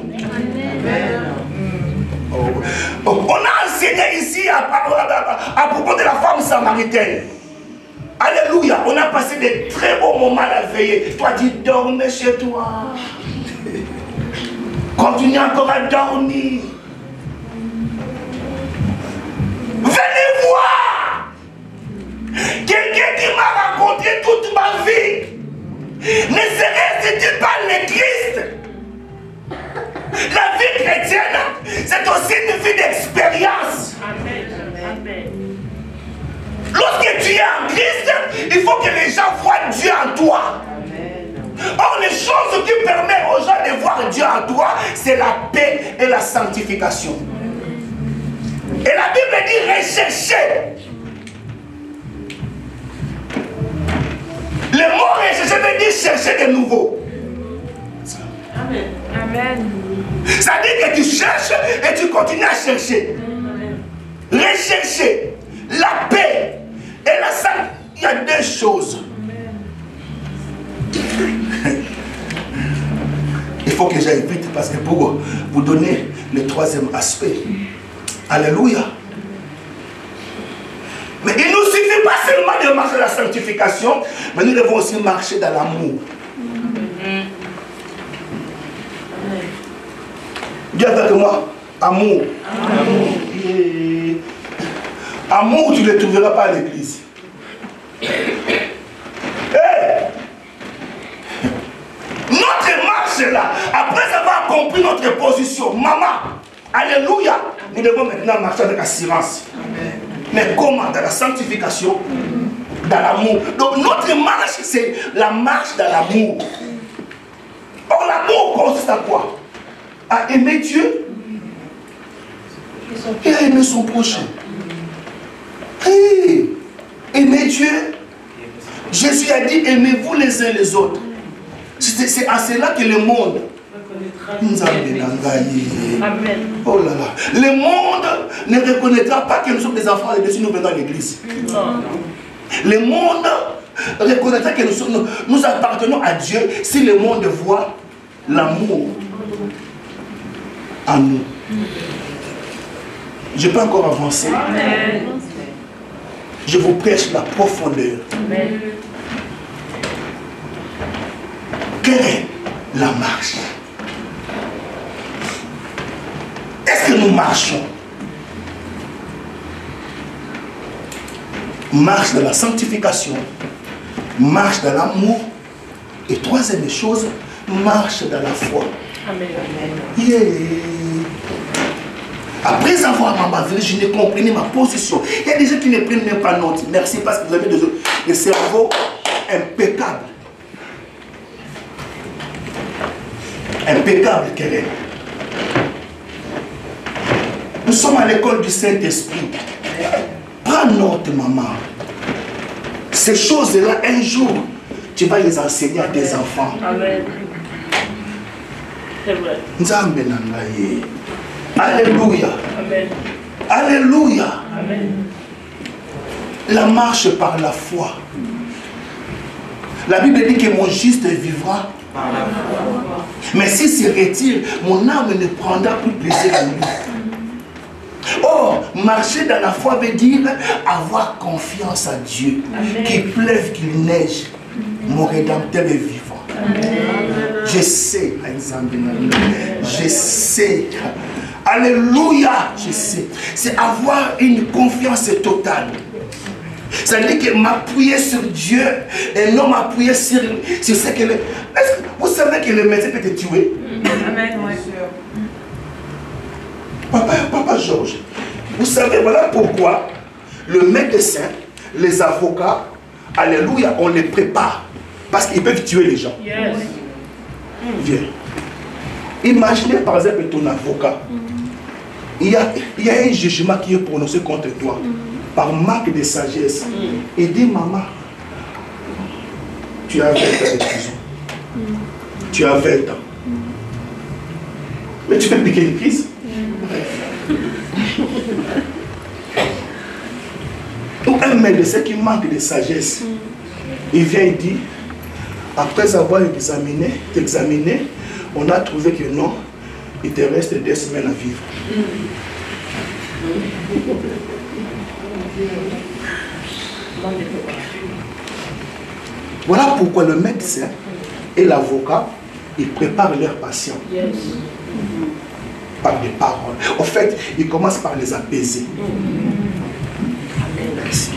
On a enseigné ici à propos de la femme samaritaine. Alléluia, on a passé des très bons moments à la veiller. Toi, tu dormais chez toi. Continue encore à dormir. Venez voir. Quelqu'un qui m'a raconté toute ma vie. Ne serait-ce pas le Christ? La vie chrétienne, c'est aussi une vie d'expérience. Amen. Lorsque tu es en Christ, il faut que les gens voient Dieu en toi. Or, les choses qui permettent aux gens de voir Dieu en toi, c'est la paix et la sanctification. Et la Bible dit rechercher. Le mot rechercher veut dire chercher de nouveau. Amen. Ça dit que tu cherches et tu continues à chercher. Rechercher la paix et la sanctification. Il y a deux choses. Il faut que j'aille vite parce que pour vous donner le troisième aspect. Alléluia. Mais il ne nous suffit pas seulement de marcher dans la sanctification, mais nous devons aussi marcher dans l'amour. Dis avec moi, amour. Amour, tu ne le trouveras pas à l'église. Notre marche là, après avoir compris notre position, maman, alléluia, nous devons maintenant marcher avec assurance. Mais comment? Dans la sanctification, dans l'amour. Donc notre marche, c'est la marche dans l'amour. Or l'amour consiste à quoi? À aimer Dieu et à aimer son prochain. Hey, aimer Dieu. Jésus a dit aimez-vous les uns les autres. C'est à cela que le monde. Amen. Oh là là. Le monde ne reconnaîtra pas que nous sommes des enfants de Dieu si nous venons à l'église. Le monde reconnaîtra que nous appartenons à Dieu si le monde voit l'amour en nous. Je peux encore avancer. Amen. Je vous prêche la profondeur. Amen. Quelle est la marche? Est-ce que nous marchons? Marche dans la sanctification, marche dans l'amour, et troisième chose, marche dans la foi. Amen. Yeah. Après avoir ma vie, je n'ai compris ma position. Il y a des gens qui ne prennent même pas note. Merci parce que vous avez des cerveaux impeccables. Impeccable qu'elle est. Nous sommes à l'école du Saint-Esprit. Prends note, maman. Ces choses-là, un jour, tu vas les enseigner à tes enfants. Amen. C'est vrai. Nzambe na ngai. Alléluia. Amen. Alléluia. Amen. La marche par la foi. La Bible dit que mon juste vivra par la foi. Mais s'il se retire, mon âme ne prendra plus plaisir à lui. Or, marcher dans la foi veut dire avoir confiance à Dieu. Amen. Qu'il pleuve, qu'il neige, mon Rédempteur est vivant. Amen. Je sais, je sais. Alléluia, je sais. C'est avoir une confiance totale. Ça veut dire que m'appuyer sur Dieu et non m'appuyer sur ce que le... Vous savez que le médecin peut te tuer? Amen, oui. Papa Georges, vous savez, voilà pourquoi le médecin, les avocats, alléluia, on les prépare. Parce qu'ils peuvent tuer les gens. Yes. Viens. Imaginez par exemple ton avocat. Il y a un jugement qui est prononcé contre toi. par manque de sagesse, et dit maman, tu as 20 ans de prison. Tu as 20 ans. Mais tu peux piquer une crise. Ou un médecin qui manque de sagesse, il vient et dit, après avoir examiné, on a trouvé que non, il te reste 2 semaines à vivre. Voilà pourquoi le médecin et l'avocat, ils préparent leurs patients par des paroles. En fait, ils commencent par les apaiser. Merci.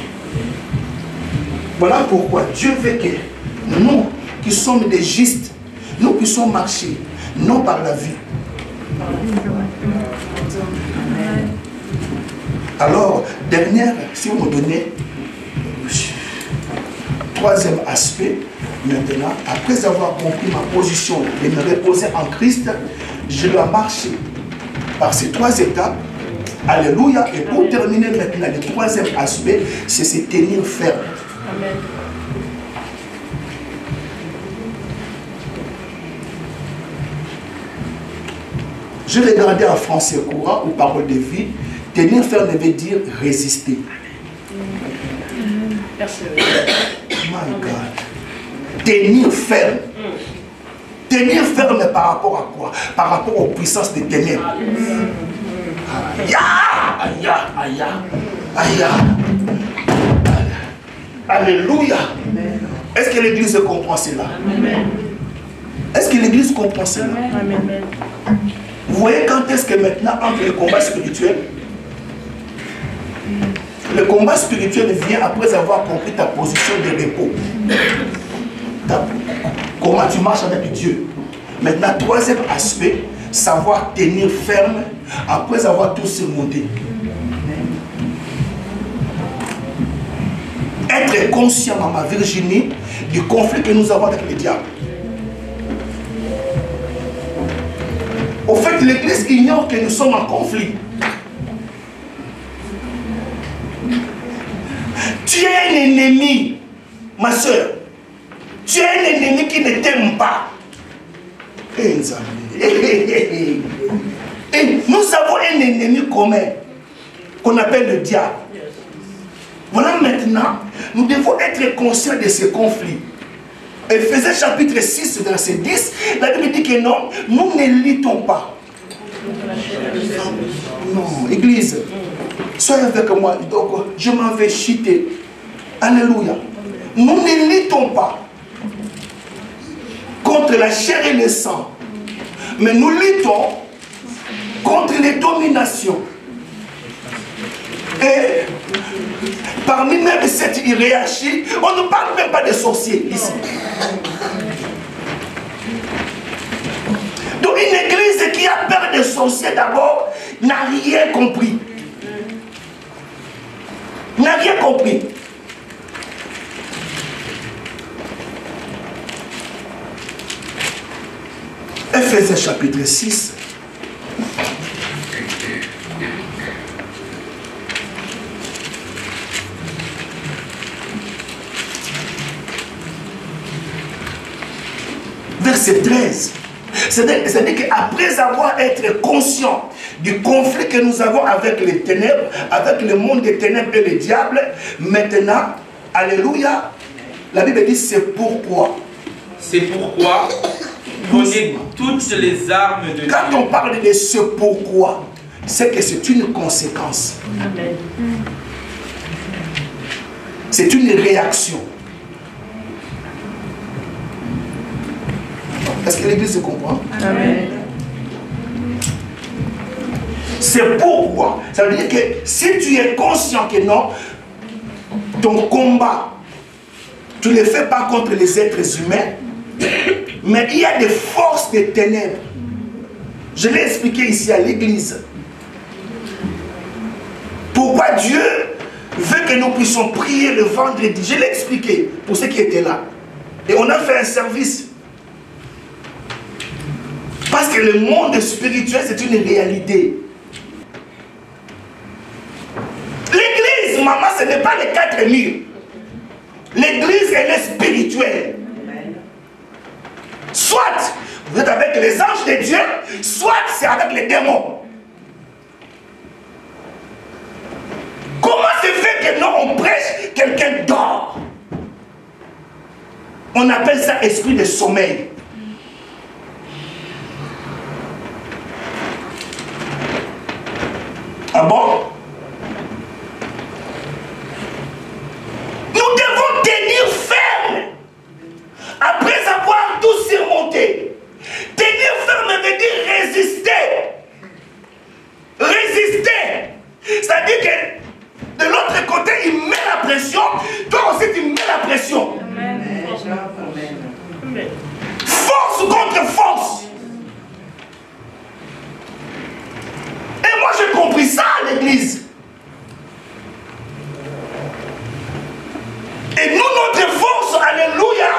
Voilà pourquoi Dieu veut que nous, qui sommes des justes, nous puissions marcher, non par la vie. Alors, dernière, si vous me donnez, troisième aspect, maintenant, après avoir compris ma position et me reposer en Christ, je dois marcher par ces 3 étapes. Alléluia. Et pour terminer maintenant, le troisième aspect, c'est se tenir ferme. Amen. Je vais garder en français courant ou parole de vie. Tenir ferme veut dire résister. My God. Tenir ferme. Tenir ferme par rapport à quoi? Par rapport aux puissances des ténèbres. Aïe, aïe, aïe, aïe. Alléluia. Est-ce que l'Église comprend cela? Est-ce que l'Église comprend cela? Amen. Vous voyez quand est-ce que maintenant entre le combat spirituel, le combat spirituel vient après avoir compris ta position de repos. Comment tu marches avec Dieu. Maintenant, troisième aspect, savoir tenir ferme après avoir tout surmonté. Être conscient, Maman Virginie, du conflit que nous avons avec le diable. Au fait, l'Église ignore que nous sommes en conflit. Tu es un ennemi, ma soeur. Tu es un ennemi qui ne t'aime pas. Et nous avons un ennemi commun qu'on appelle le diable. Voilà maintenant, nous devons être conscients de ce conflit. Éphésiens chapitre 6, verset 10, la Bible dit que non, nous ne luttons pas. Non, Église, soyez avec moi. Donc, je m'en vais chuter. Alléluia. Nous ne luttons pas contre la chair et le sang, mais nous luttons contre les dominations. Et parmi même cette hiérarchie, on ne parle même pas de sorciers ici. Donc une église qui a peur des sorciers d'abord n'a rien compris. N'a rien compris. Éphésiens chapitre 6. Verset 13. C'est-à-dire qu'après avoir été conscient du conflit que nous avons avec les ténèbres, avec le monde des ténèbres et le diable, maintenant, alléluia, la Bible dit c'est pourquoi. C'est pourquoi prenez toutes les armes de Dieu. Quand on parle de ce pourquoi, c'est que c'est une conséquence. Amen. C'est une réaction. Est-ce que l'Église se comprend? Amen. C'est pourquoi. Ça veut dire que si tu es conscient que non, ton combat, tu ne le fais pas contre les êtres humains, mais il y a des forces des ténèbres. Je l'ai expliqué ici à l'église. Pourquoi Dieu veut que nous puissions prier le vendredi. Je l'ai expliqué pour ceux qui étaient là. Et on a fait un service. Parce que le monde spirituel, c'est une réalité. L'église Maman, ce n'est pas les 4 murs. L'église, elle est spirituelle. Soit vous êtes avec les anges de Dieu, soit c'est avec les démons. Comment se fait que non, on prêche, quelqu'un dort? On appelle ça esprit de sommeil. Ah bon? Nous devons tenir ferme. Après avoir tout surmonté. Tenir ferme veut dire résister. Résister. C'est-à-dire que de l'autre côté, il met la pression. Toi aussi, tu mets la pression. Amen. Force contre force. Et moi, j'ai compris ça à l'église. Et nous, notre force, alléluia,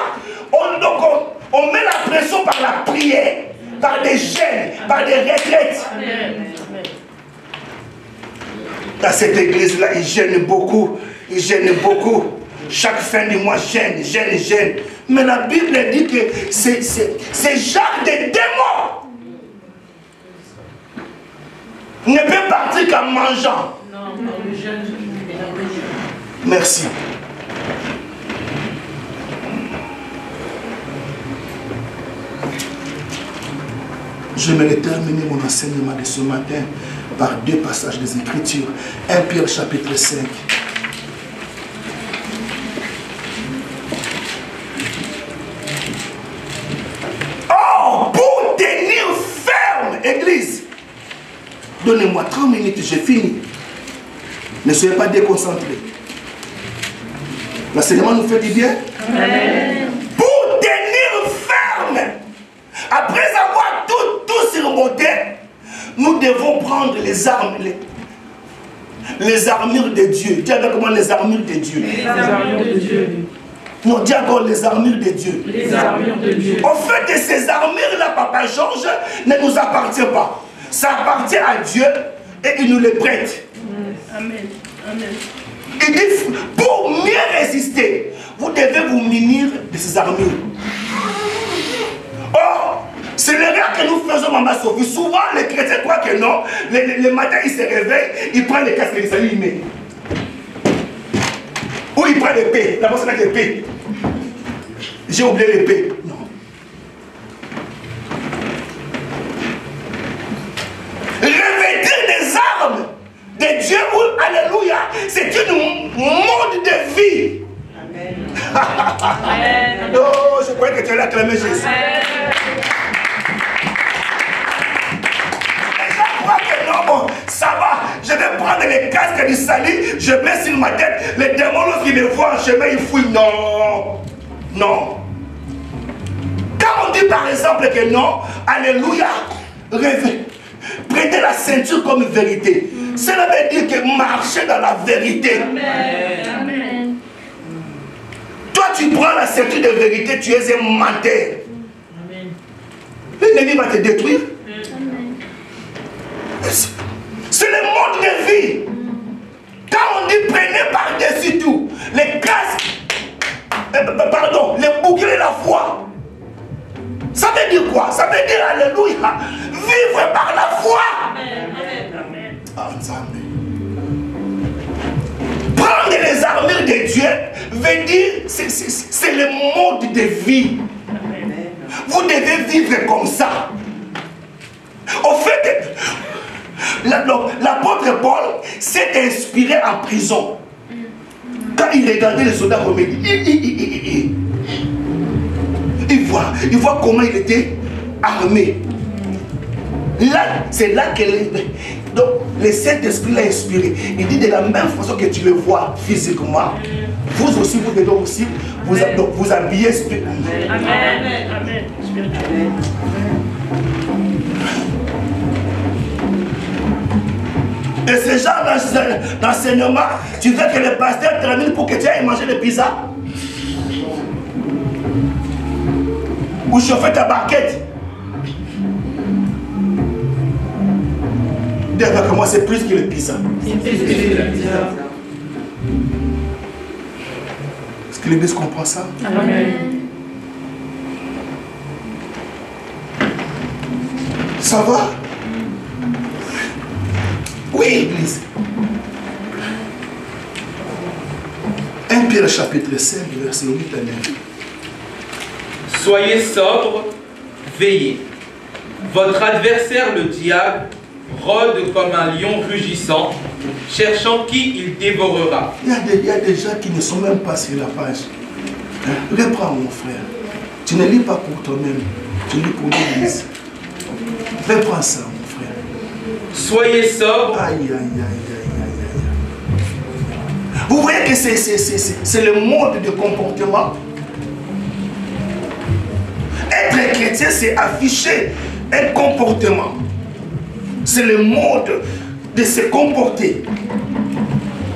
on met la pression par la prière, par des jeûnes, par des retraites. Dans cette église-là, ils gênent beaucoup. Ils gênent beaucoup. Chaque fin du mois, gêne. Mais la Bible dit que c'est genre de démons. Ne peut partir qu'en mangeant. Merci. Je vais terminer mon enseignement de ce matin par 2 passages des Écritures. 1 Pierre chapitre 5. Oh, pour tenir ferme, Église. Donnez-moi 30 minutes, j'ai fini. Ne soyez pas déconcentrés. L'enseignement nous fait du bien. Amen. Pour tenir ferme, après avoir tout surmonté, nous devons prendre les armes, les armures de Dieu. Dis avec moi les armures de Dieu. Les armures de Dieu. Non, dis encore les armures de Dieu. Les armures de Dieu. En fait, ces armures-là, Papa Georges, ne nous appartient pas. Ça appartient à Dieu et il nous les prête. Amen. Amen. Il dit, pour mieux résister, vous devez vous munir de ces armures. Or, c'est l'erreur que nous faisons, Maman Sophie. Souvent, les chrétiens croient que non. Le matin, ils se réveillent, ils prennent les casques de salut, ils mettent. Ou ils prennent l'épée. D'abord, c'est là l'épée. J'ai oublié l'épée. Non. Revêtir des armes de Dieu, alléluia, c'est une mode de vie. Amen. Oh, je croyais que tu allais acclamer Jésus. Les gens croient que non, bon, ça va, je vais prendre les casques du salut, je mets sur ma tête, les démons, lorsqu'ils me voient en chemin, ils fouillent. Non, non. Quand on dit par exemple que non, alléluia, prenez la ceinture comme vérité. Cela veut dire que marchez dans la vérité. Amen. Toi, tu prends la ceinture de vérité, tu es un menteur. L'ennemi va te détruire. C'est le mode de vie. Quand on dit prenez par-dessus tout, les casques, pardon, les boucliers de la foi. Ça veut dire quoi? Ça veut dire, alléluia, vivre par la foi. Ensemble. Prendre les armures de Dieu veut dire, c'est le mode de vie. Vous devez vivre comme ça. Au fait, l'apôtre Paul s'est inspiré en prison. Quand il regardait les soldats romains, il voit comment il était armé. Là, c'est là que donc, le Saint-Esprit l'a inspiré. Il dit de la même façon que tu le vois physiquement, vous aussi, vous devez aussi vous habiller spirituellement. Amen. Amen. Et ce genre d'enseignement, tu veux que le pasteur termine pour que tu ailles manger le pizza? Ou chauffer ta barquette? Dis avec moi, c'est plus que le pizza. Est-ce que l'Église comprend ça? Amen. Ça va? Oui, Église. 1 Pierre chapitre 5, verset 8 à 9. Soyez sobres, veillez. Votre adversaire, le diable, rôde comme un lion rugissant, cherchant qui il dévorera. Il y a des gens qui ne sont même pas sur la page. Hein? Reprends, mon frère. Tu ne lis pas pour toi-même, tu lis pour l'Église. Reprends ça, mon frère. Soyez sobres. Aïe, aïe, aïe, aïe, aïe, aïe. Vous voyez que c'est le mode de comportement. Être chrétien, c'est afficher un comportement. C'est le mode de se comporter.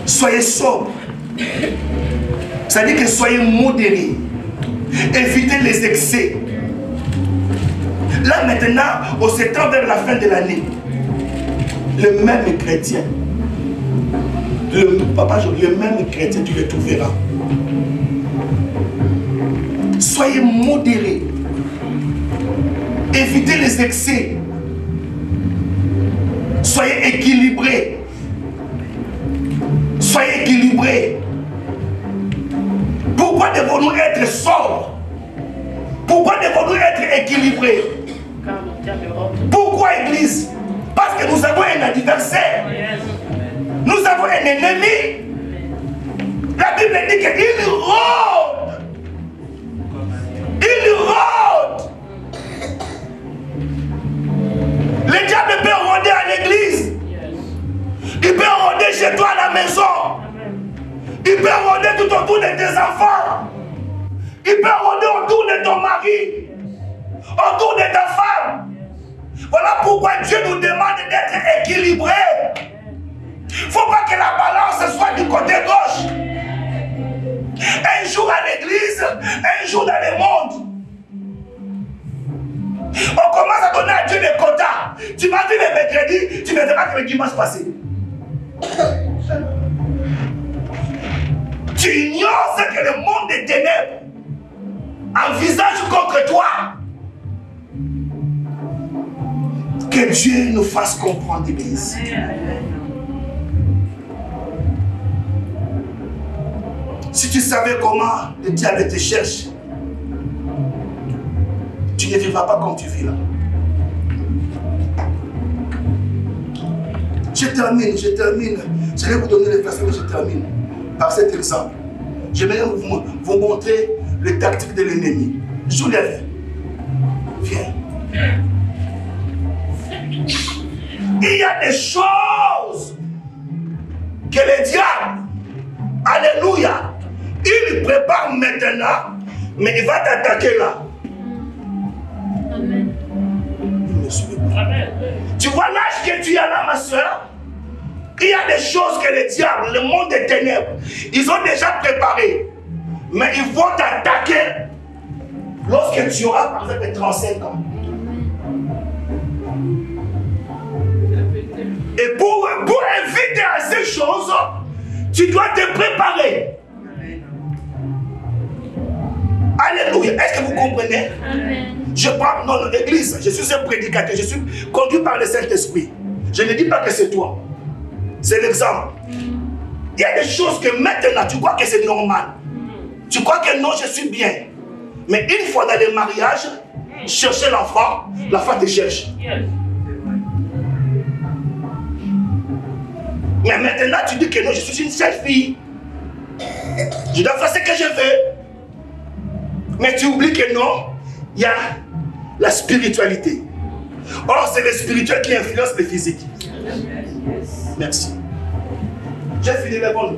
Soyez sobre. Ça dit que soyez modérés. Évitez les excès. Là maintenant, on s'étend vers la fin de l'année. Le même chrétien, le même chrétien, tu le trouveras. Soyez modérés. Évitez les excès. Soyez équilibrés. Soyez équilibrés. Pourquoi devons-nous être sobres? Pourquoi devons-nous être équilibrés? Pourquoi, Église? Parce que nous avons un adversaire. Nous avons un ennemi. La Bible dit qu'il rôde. Il rôde. Le diable peut rôder à l'église. Il peut rôder chez toi à la maison. Il peut rôder tout autour de tes enfants. Il peut rôder autour de ton mari. Autour de ta femme. Voilà pourquoi Dieu nous demande d'être équilibrés. Il ne faut pas que la balance soit du côté gauche. Un jour à l'église, un jour dans le monde. On commence à donner à Dieu des quotas. Tu m'as vu le mercredi, tu ne verras que le dimanche passé. Tu ignores ce que le monde des ténèbres envisage contre toi. Que Dieu nous fasse comprendre, l'Église. Si tu savais comment le diable te cherche, tu ne vivras pas comme tu vis là. Je termine. Je vais vous donner les versets, mais je termine par cet exemple. Je vais vous montrer les tactiques de l'ennemi. Soulève. Viens. Il y a des choses que le diable, alléluia, il prépare maintenant, mais il va t'attaquer là. Amen. Tu vois l'âge que tu as là, ma soeur? Il y a des choses que le diable, le monde des ténèbres, ils ont déjà préparées. Mais ils vont t'attaquer lorsque tu auras, par exemple, 35 ans. Et pour éviter à ces choses, tu dois te préparer. Alléluia. Est-ce que vous comprenez? Amen. Je parle dans l'église, je suis un prédicateur, je suis conduit par le Saint-Esprit. Je ne dis pas que c'est toi. C'est l'exemple. Il y a des choses que maintenant, tu crois que c'est normal. Tu crois que non, je suis bien. Mais une fois dans le mariage, chercher l'enfant, l'enfant te cherche. Mais maintenant, tu dis que non, je suis une seule fille. Je dois faire ce que je veux. Mais tu oublies que non, il y a la spiritualité. Or, c'est le spirituel qui influence le physique. Merci. J'ai fini le bon.